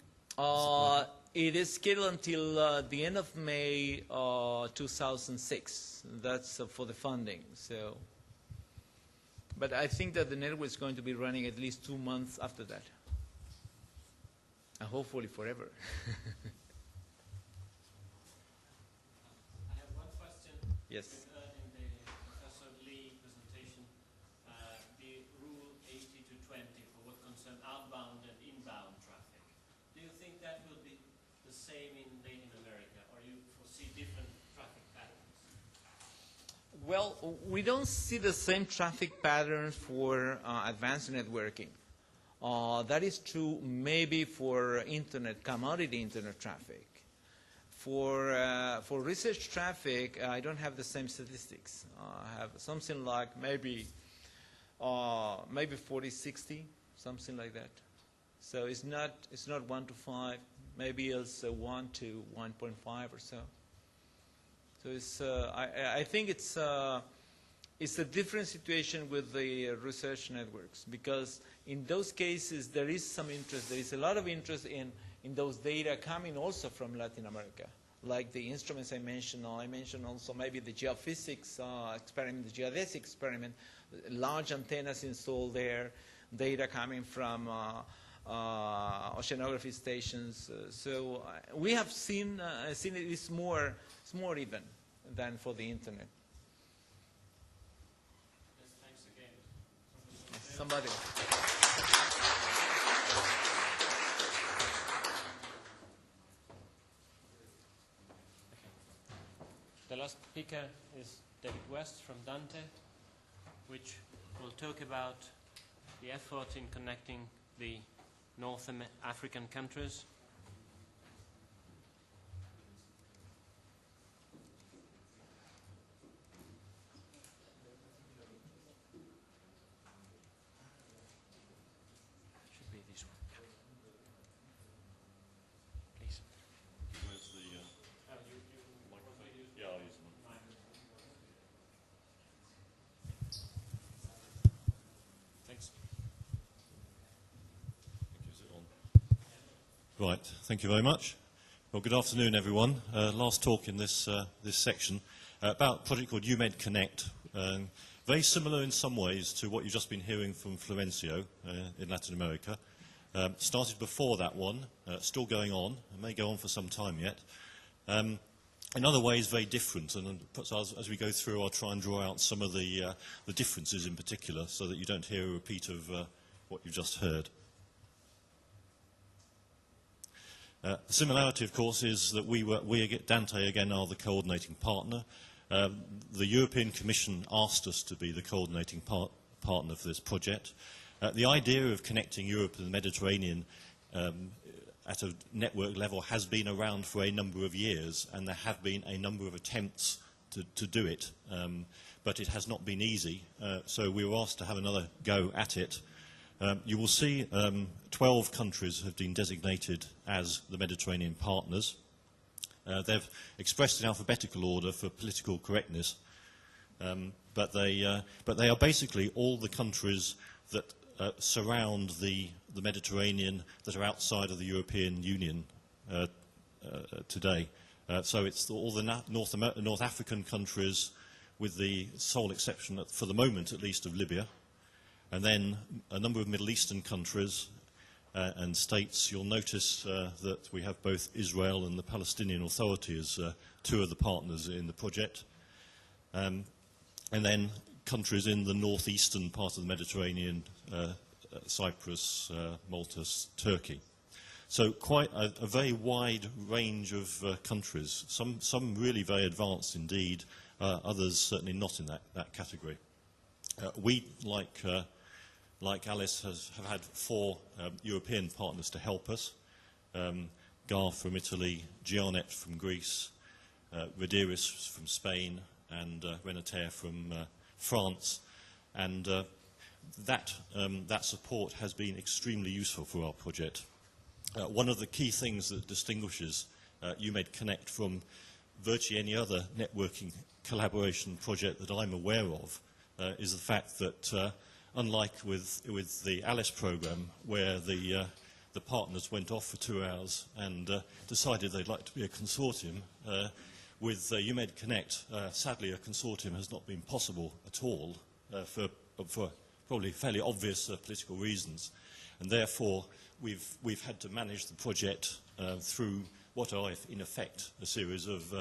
It is scheduled until the end of May 2006. That's for the funding. So, but I think that the network is going to be running at least 2 months after that, and hopefully forever. I have one question. Yes. Outbound and inbound traffic. Do you think that will be the same in Latin America, or you foresee different traffic patterns? Well, we don't see the same traffic patterns for advanced networking. That is true maybe for commodity internet traffic. For research traffic, I don't have the same statistics. I have something like maybe 40-60. Something like that. So it's not 1 to 5. Maybe it's 1 to 1.5 or so. So it's I think it's a different situation with the research networks, because in those cases there is some interest. There is a lot of interest in those data coming also from Latin America, like the instruments I mentioned. I mentioned also maybe the geophysics experiment, the geodesic experiment, large antennas installed there. Data coming from oceanography stations. So we have seen it is more even than for the internet. Yes, thanks again. Somebody. The last speaker is David West from Dante, which will talk about the effort in connecting the North African countries. Should be this one. Please. Where's the microphone? Yeah, I'll use the microphone. Thanks. Is it on? Right, thank you very much. Well, good afternoon, everyone. Last talk in this section about a project called EUMEDCONNECT. Very similar in some ways to what you've just been hearing from Florencio in Latin America. Started before that one, still going on, it may go on for some time yet. In other ways, very different, and as we go through, I'll try and draw out some of the differences in particular, so that you don't hear a repeat of what you've just heard. The similarity, of course, is that we at Dante, again, are the coordinating partner. The European Commission asked us to be the coordinating partner for this project. The idea of connecting Europe and the Mediterranean at a network level has been around for a number of years, and there have been a number of attempts to do it, but it has not been easy, so we were asked to have another go at it. You will see 12 countries have been designated as the Mediterranean partners. They've expressed in alphabetical order for political correctness, but they are basically all the countries that surround the Mediterranean that are outside of the European Union today. So it's all the North African countries, with the sole exception, for the moment at least, of Libya, and then a number of Middle Eastern countries and states. You'll notice that we have both Israel and the Palestinian Authority as two of the partners in the project, and then countries in the northeastern part of the Mediterranean, Cyprus, Malta, Turkey. So quite a very wide range of countries, some really very advanced indeed, others certainly not in that category. We, like Alice, have had 4 European partners to help us. GARR from Italy, GEANT from Greece, Rediris from Spain, and Renater from France. And that support has been extremely useful for our project. One of the key things that distinguishes EUMEDCONNECT from virtually any other networking collaboration project that I'm aware of is the fact that unlike with the ALICE program, where the partners went off for 2 hours and decided they'd like to be a consortium, with EUMEDCONNECT, sadly a consortium has not been possible at all for probably fairly obvious political reasons, and therefore we've had to manage the project through what are in effect a series of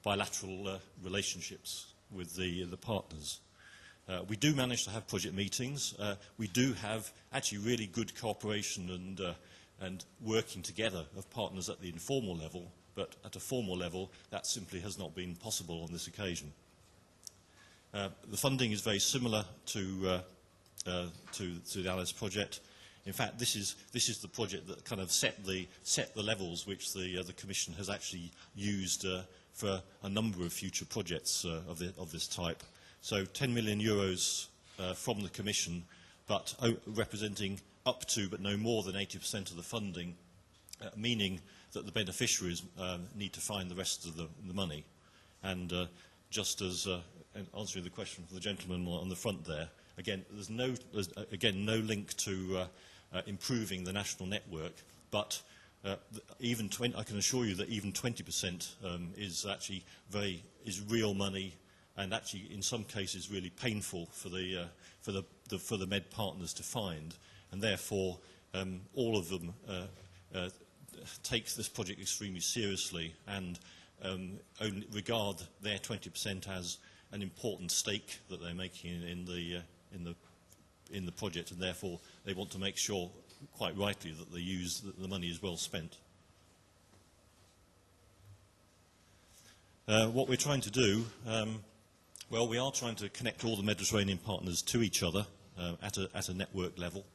bilateral relationships with the partners. We do manage to have project meetings. We do have actually really good cooperation and working together of partners at the informal level, but at a formal level that simply has not been possible on this occasion. The funding is very similar to the ALICE project. In fact, this is the project that kind of set the levels which the Commission has actually used for a number of future projects of this type. So 10 million euros from the Commission, but representing up to but no more than 80% of the funding, meaning that the beneficiaries need to find the rest of the money. And just as answering the question from the gentleman on the front there, again, there's no link to improving the national network, but I can assure you that even 20% is actually is real money, and actually in some cases really painful for the Med partners to find, and therefore all of them take this project extremely seriously and only regard their 20% as an important stake that they're making in the project, and therefore they want to make sure, quite rightly, that the money is well spent. What we're trying to do, well, we are trying to connect all the Mediterranean partners to each other at a network level,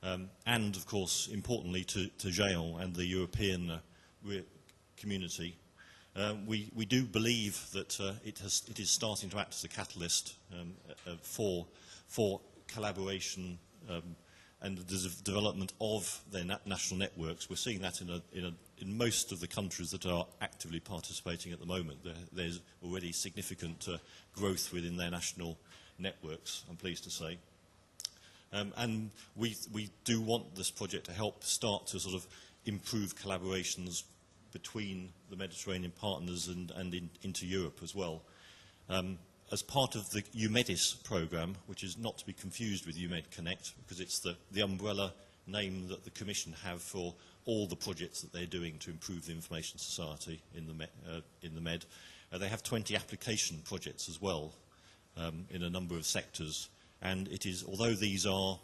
and, of course, importantly, to GEANT and the European community. We do believe that it is starting to act as a catalyst for collaboration and the development of their national networks. We're seeing that in most of the countries that are actively participating at the moment. There's already significant growth within their national networks, I'm pleased to say. And we do want this project to help start to sort of improve collaborations between the Mediterranean partners and into Europe as well. As part of the EUMEDIS programme, which is not to be confused with EUMEDCONNECT, because it's the umbrella name that the Commission have for all the projects that they're doing to improve the information society in the Med. They have 20 application projects as well in a number of sectors, and it is, although these are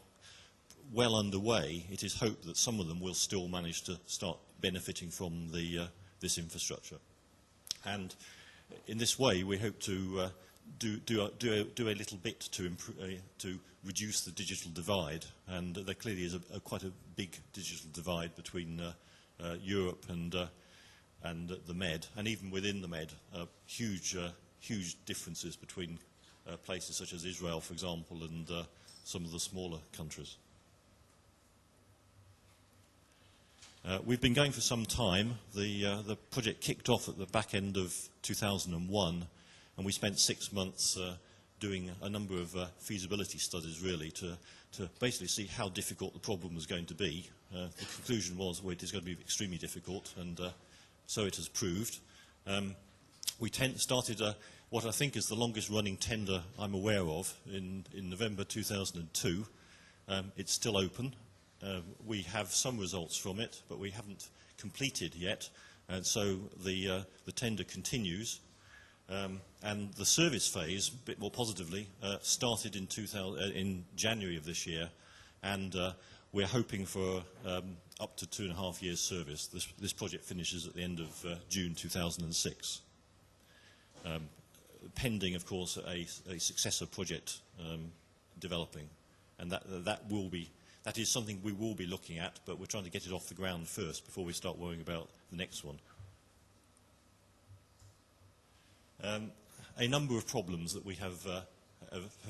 well underway, it is hoped that some of them will still manage to start benefiting from this infrastructure. And in this way, we hope to do a little bit to reduce the digital divide, and there clearly is quite a big digital divide between Europe and the Med, and even within the Med, huge differences between places such as Israel, for example, and some of the smaller countries. We've been going for some time. The project kicked off at the back end of 2001, and we spent 6 months doing a number of feasibility studies, really, to basically see how difficult the problem was going to be. The conclusion was, well, it is going to be extremely difficult, and so it has proved. We started what I think is the longest-running tender I'm aware of in November 2002. It's still open. We have some results from it, but we haven't completed yet, and so the tender continues. And the service phase, a bit more positively, started in January of this year, and we're hoping for up to 2.5 years service. This project finishes at the end of June 2006, pending, of course, a successor project developing, and that is something we will be looking at, but we're trying to get it off the ground first before we start worrying about the next one. A number of problems that we have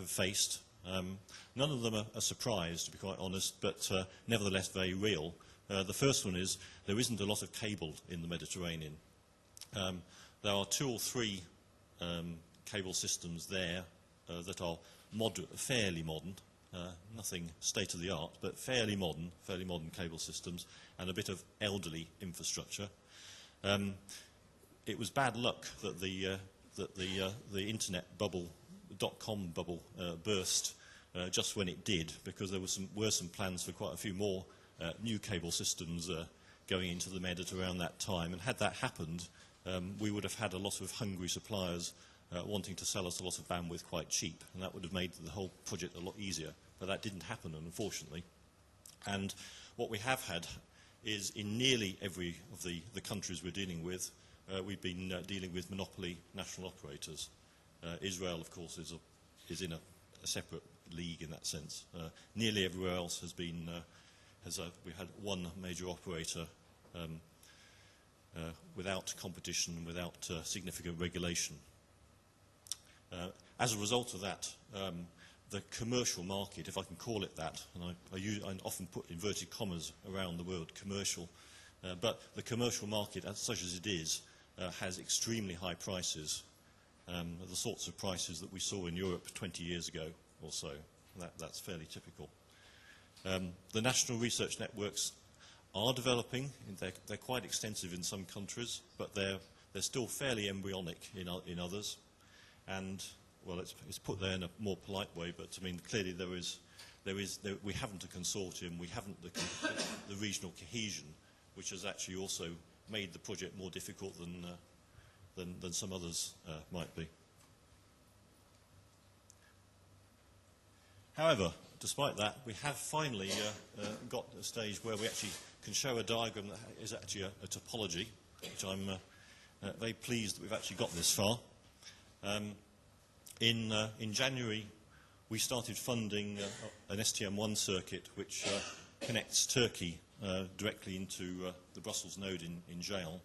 faced. None of them are a surprise, to be quite honest, but nevertheless very real. The first one is there isn't a lot of cable in the Mediterranean. There are 2 or 3 cable systems there that are fairly modern, nothing state-of-the-art, but fairly modern cable systems, and a bit of elderly infrastructure. It was bad luck that the internet bubble, .com bubble, burst just when it did, because there were some plans for quite a few more new cable systems going into the Med at around that time. And had that happened, we would have had a lot of hungry suppliers wanting to sell us a lot of bandwidth quite cheap, and that would have made the whole project a lot easier. But that didn't happen, unfortunately. And what we have had is, in nearly every of the countries we're dealing with, we've been dealing with monopoly national operators. Israel, of course, is in a separate league in that sense. Nearly everywhere else has been, we had one major operator without competition, without significant regulation. As a result of that, the commercial market, if I can call it that, and I often put inverted commas around the word commercial, but the commercial market, such as it is, has extremely high prices, the sorts of prices that we saw in Europe 20 years ago or so. That's fairly typical. The national research networks are developing. They're quite extensive in some countries, but they're still fairly embryonic in others. And, well, it's put there in a more polite way, but I mean, clearly there we haven't a consortium, we haven't the regional cohesion, which has actually also made the project more difficult than some others might be. However, despite that, we have finally got to a stage where we actually can show a diagram that is actually a topology, which I'm very pleased that we've actually got this far. In January, we started funding an STM1 circuit which connects Turkey directly into the Brussels node in Jail.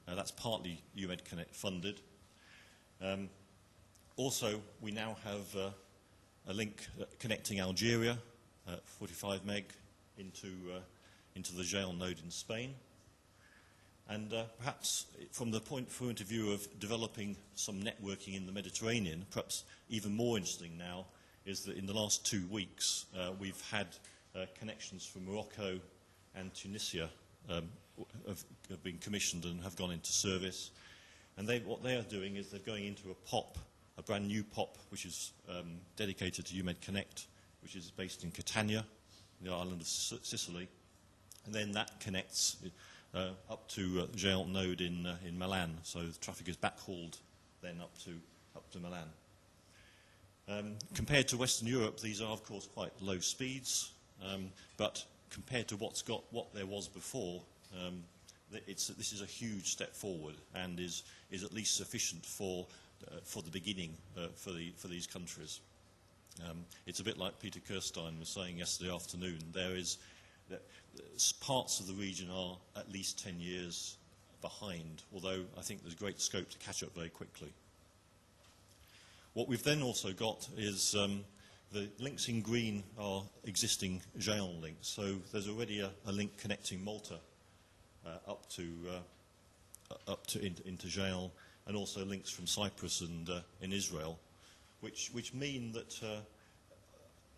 That's partly EUMEDCONNECT funded. Also, we now have a link connecting Algeria, 45 meg, into the Jail node in Spain. And perhaps from the point of view of developing some networking in the Mediterranean, perhaps even more interesting now is that in the last 2 weeks we've had connections from Morocco and Tunisia have been commissioned and have gone into service. And what they are doing is they're going into a brand new POP, which is dedicated to EUMEDCONNECT, which is based in Catania, the island of Sicily. And then that connects up to Jail node in Milan, so the traffic is backhauled then up to Milan. Compared to Western Europe, these are of course quite low speeds, but compared to what there was before, this is a huge step forward and is at least sufficient for the beginning for these countries. It's a bit like Peter Kirstein was saying yesterday afternoon. Parts of the region are at least 10 years behind, although I think there's great scope to catch up very quickly. What we've then also got is the links in green are existing Jail links. So there's already a link connecting Malta into Jail, and also links from Cyprus and in Israel, which mean that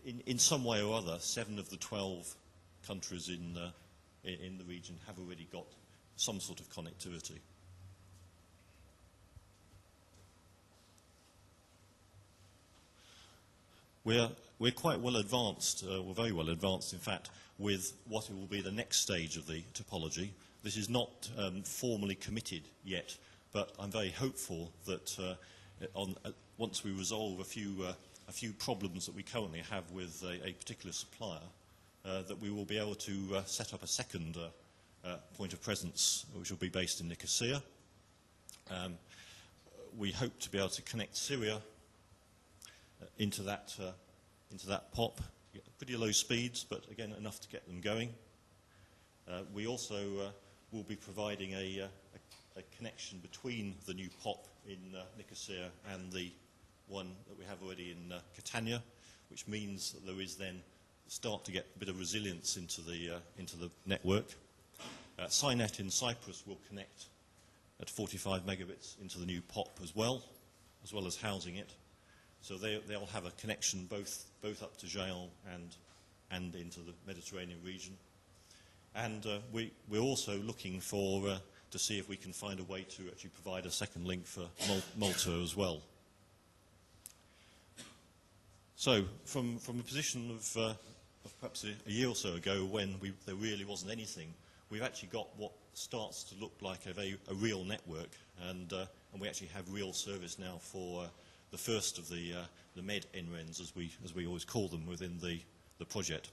in some way or other, 7 of the 12 countries in the region have already got some sort of connectivity. We're quite well advanced, we're very well advanced in fact, with what will be the next stage of the topology. This is not formally committed yet, but I'm very hopeful that once we resolve a few problems that we currently have with a particular supplier, that we will be able to set up a second point of presence, which will be based in Nicosia. We hope to be able to connect Syria into that POP. Pretty low speeds, but again enough to get them going. We also will be providing a connection between the new POP in Nicosia and the one that we have already in Catania, which means that there is then start to get a bit of resilience into the network. SciNet in Cyprus will connect at 45 megabits into the new POP as well as housing it. So they'll have a connection both up to Jail and into the Mediterranean region. And we're also looking to see if we can find a way to actually provide a second link for Malta as well. So from a position of perhaps a year or so ago when there really wasn't anything, we've actually got what starts to look like a real network, and we actually have real service now for the first of the med NRENs, as we always call them within the project.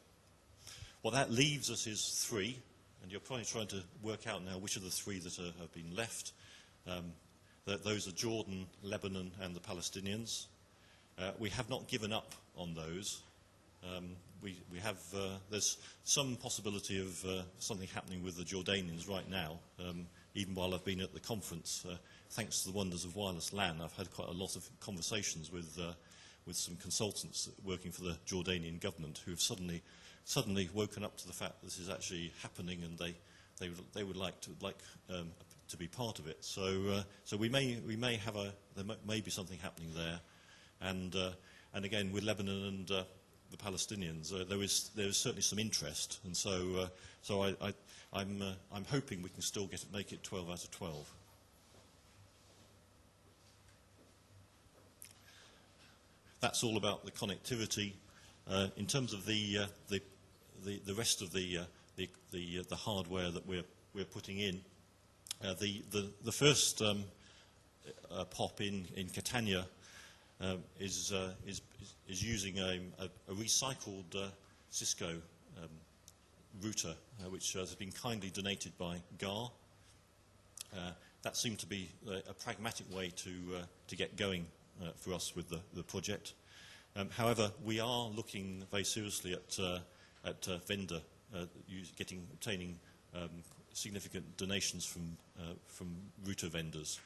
What that leaves us is 3, and you're probably trying to work out now which of the 3 that have been left. Those are Jordan, Lebanon, and the Palestinians. We have not given up on those. There's some possibility of something happening with the Jordanians right now. Even while I've been at the conference, thanks to the wonders of wireless LAN, I've had quite a lot of conversations with some consultants working for the Jordanian government who have suddenly woken up to the fact that this is actually happening, and they would like to be part of it. So we may have there may be something happening there, and again with Lebanon and the Palestinians, there is certainly some interest, and so I'm hoping we can still make it 12 out of 12. That's all about the connectivity. In terms of the rest of the hardware that we're putting in, the first POP in Catania is using a recycled Cisco router, which has been kindly donated by GARR. That seemed to be a pragmatic way to get going for us with the project. However, we are looking very seriously at vendor obtaining significant donations from router vendors.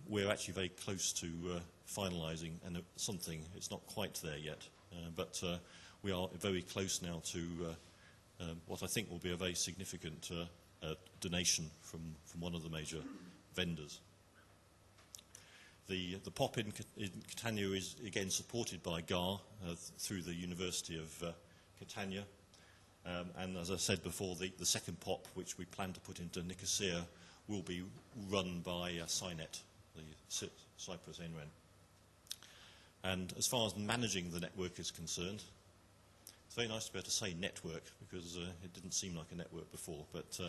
We're actually very close to finalising something. It's not quite there yet, but we are very close now to what I think will be a very significant donation from one of the major vendors. The POP in Catania is again supported by GARR through the University of Catania. And as I said before, the second POP, which we plan to put into Nicosia, will be run by CINET, the Cyprus NREN. And as far as managing the network is concerned, it's very nice to be able to say network, because it didn't seem like a network before. But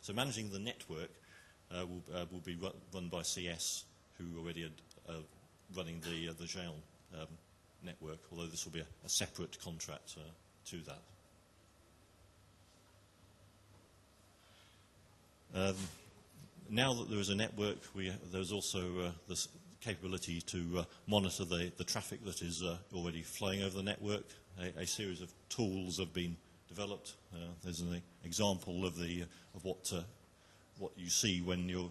so managing the network will be run by CS, who already are running the GEANT network, although this will be a separate contract to that. Now that there is a network, there's also this capability to monitor the traffic that is already flowing over the network. A series of tools have been developed. There's an example of what you see when you're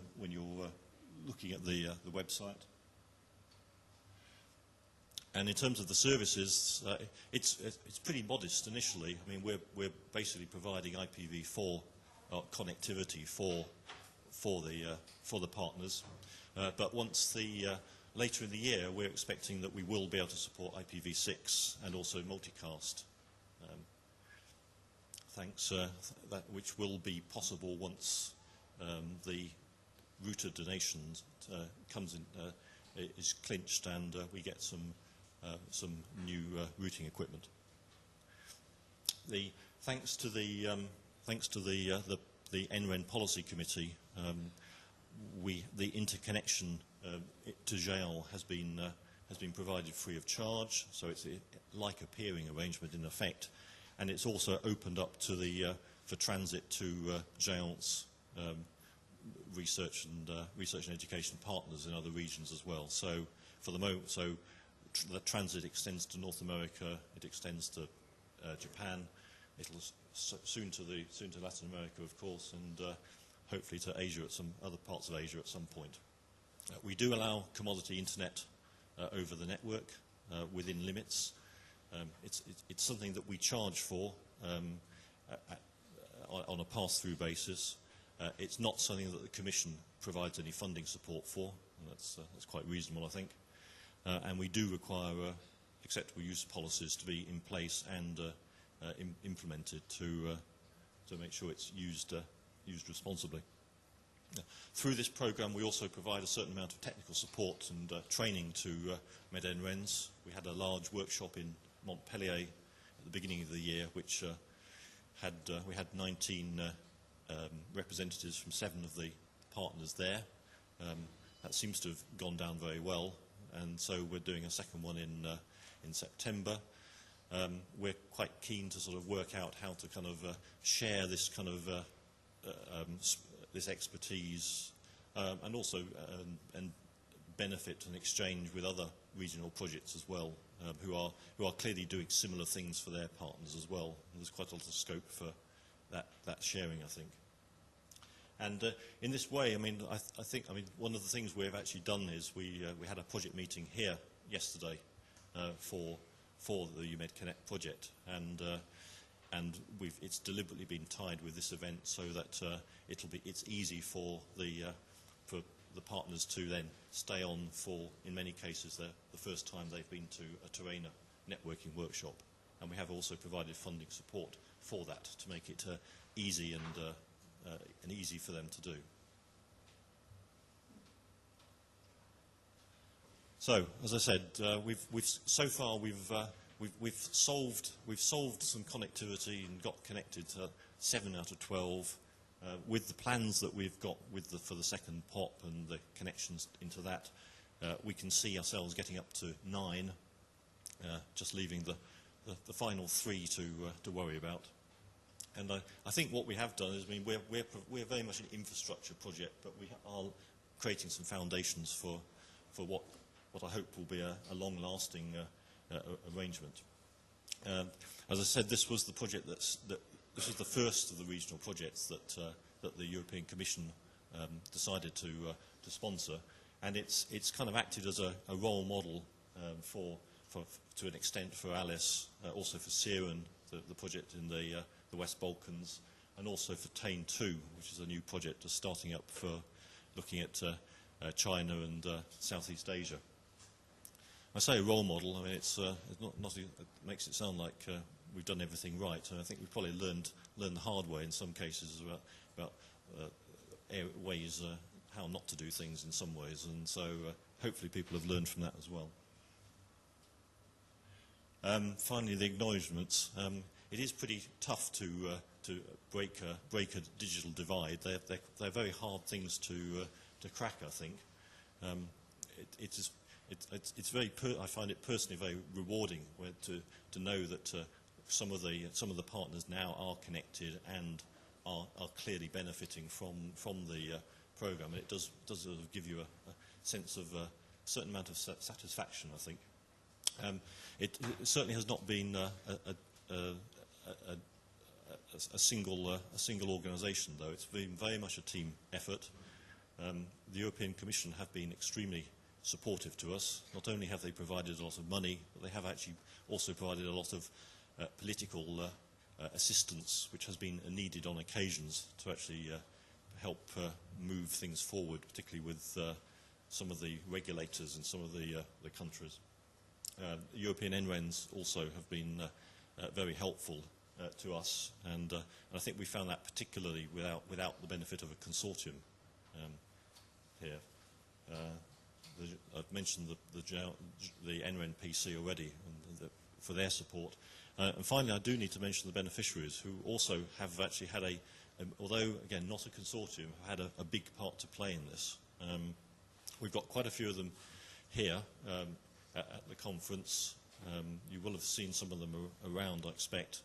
looking at the website. And in terms of the services, it's pretty modest initially. I mean, we're basically providing IPv4 connectivity for the partners. But once later in the year, we're expecting that we will be able to support IPv6 and also multicast. Which will be possible once the router donations is clinched and we get some new routing equipment. Thanks to the NREN Policy Committee, the interconnection to GEANT has been provided free of charge, so it's like a peering arrangement in effect, and it's also opened up to for transit to GEANT's research and education partners in other regions as well. So for the moment, the transit extends to North America, it extends to Japan, it'll soon to Latin America, of course, and hopefully to Asia other parts of Asia at some point. We do allow commodity internet over the network within limits. It's something that we charge for on a pass-through basis. It's not something that the Commission provides any funding support for, and that's quite reasonable, I think. And we do require acceptable use policies to be in place and implemented to make sure it's used responsibly. Through this programme, we also provide a certain amount of technical support and training to MED-NRENs. We had a large workshop in Montpellier at the beginning of the year, which we had 19 representatives from 7 of the partners there. That seems to have gone down very well, and so we're doing a second one in September. We're quite keen to sort of work out how to kind of share this kind of this expertise and also and benefit and exchange with other regional projects as well, who are clearly doing similar things for their partners as well. And there's quite a lot of scope for that sharing, I think. And in this way, I mean, I think one of the things we've actually done is we had a project meeting here yesterday for the EUMEDCONNECT project, and it's deliberately been tied with this event so that it's easy for the partners to then stay on for, in many cases, the first time they've been to a Terrainer networking workshop. And we have also provided funding support for that to make it easy and easy for them to do. So, as I said, so far we've we've solved some connectivity and got connected to 7 out of 12. With the plans that we've got for the second POP and the connections into that, we can see ourselves getting up to 9, just leaving the final 3 to worry about. And I think what we have done is, I mean, we're very much an infrastructure project, but we are creating some foundations for what I hope will be a long-lasting arrangement. As I said, this was the project this was the first of the regional projects that the European Commission decided to sponsor, and it's kind of acted as a role model to an extent for ALICE, also for SIREN, the project in the West Balkans, and also for TANE-2, which is a new project just starting up for looking at China and Southeast Asia. I say a role model. I mean, it makes it sound like we've done everything right, and I think we've probably learned the hard way in some cases about ways how not to do things in some ways, and so hopefully people have learned from that as well. Finally, the acknowledgements. It is pretty tough to break a digital divide. They're very hard things to crack, I think. It's very. I find it personally very rewarding to know that some of the partners now are connected and are clearly benefiting from the program. And it does sort of give you a sense of a certain amount of satisfaction, I think. It certainly has not been a single organisation, though. It's been very much a team effort. The European Commission have been extremely supportive to us. Not only have they provided a lot of money, but they have actually also provided a lot of political assistance, which has been needed on occasions to actually help move things forward, particularly with some of the regulators in some of the countries. European NRENs also have been very helpful to us, and I think we found that particularly without the benefit of a consortium here. I've mentioned the NREN PC already for their support. And finally, I do need to mention the beneficiaries, who also have actually had although again not a consortium, had a big part to play in this. We've got quite a few of them here at the conference. You will have seen some of them around, I expect.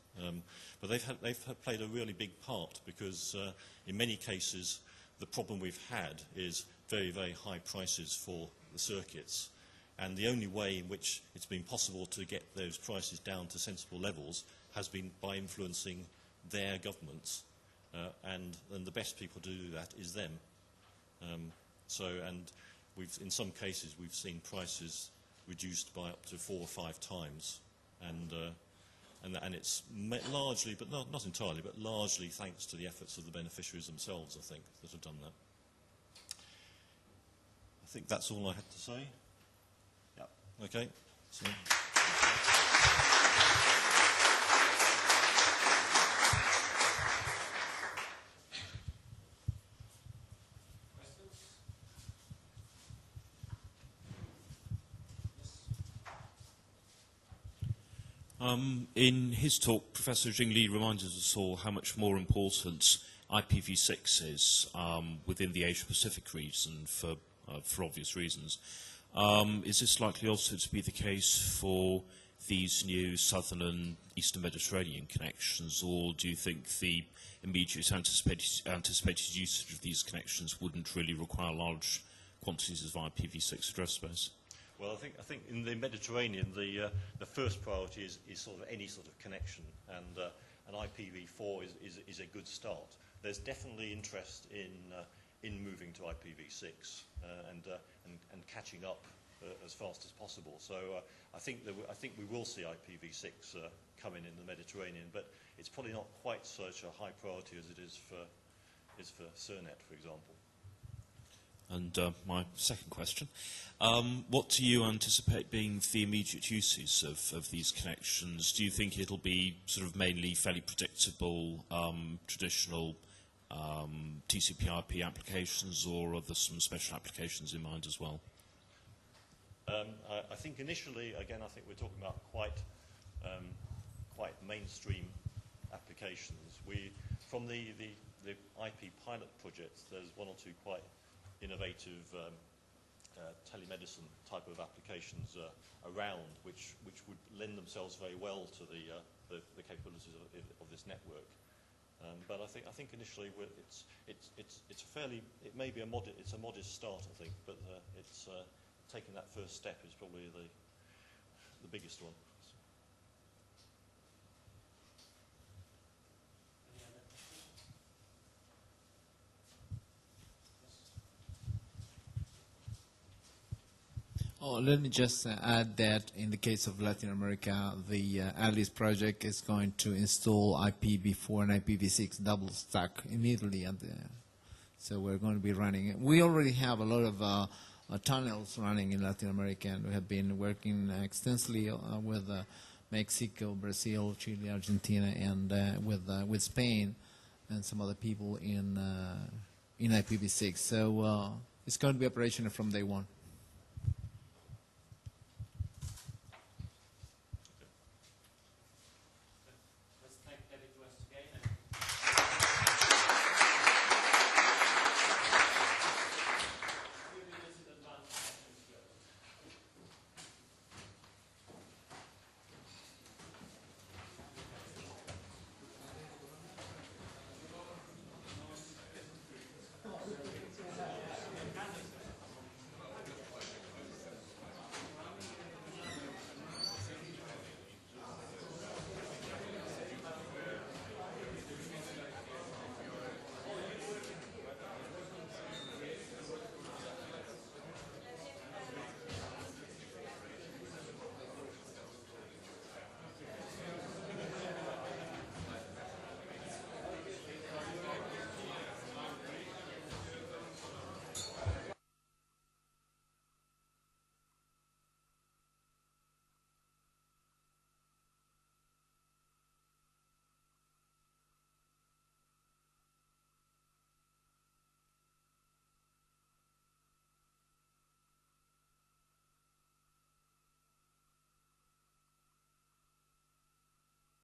But they've played a really big part because in many cases the problem we've had is very, very high prices for the circuits. And the only way in which it's been possible to get those prices down to sensible levels has been by influencing their governments. And the best people to do that is them. And in some cases we've seen prices reduced by up to 4 or 5 times, and it's largely, but not entirely, but largely thanks to the efforts of the beneficiaries themselves, I think, that have done that. I think that's all I had to say. Yeah. Okay. So. In his talk, Professor Jingli reminded us all how much more important IPv6 is within the Asia-Pacific region for obvious reasons. Is this likely also to be the case for these new southern and eastern Mediterranean connections, or do you think the immediate anticipated usage of these connections wouldn't really require large quantities of IPv6 address space? Well, I think in the Mediterranean, the first priority is sort of any sort of connection, and IPv4 is a good start. There's definitely interest in moving to IPv6 and catching up as fast as possible. So I think we will see IPv6 come in the Mediterranean, but it's probably not quite such a high priority as it is for CERNET, for example. And my second question, what do you anticipate being the immediate uses of these connections? Do you think it'll be sort of mainly fairly predictable, traditional TCP/IP applications, or are there some special applications in mind as well? I think initially, again, I think we're talking about quite quite mainstream applications. From the IP pilot projects, there's one or two quite innovative telemedicine type of applications around, which would lend themselves very well to the capabilities of this network. But I think initially it's a modest start, I think, but it's taking that first step is probably the biggest one. Oh, let me just add that in the case of Latin America, the ALICE project is going to install IPv4 and IPv6 double stack immediately. So we're going to be running it. We already have a lot of tunnels running in Latin America, and we have been working extensively with Mexico, Brazil, Chile, Argentina, and with Spain and some other people in IPv6. So it's going to be operational from day one.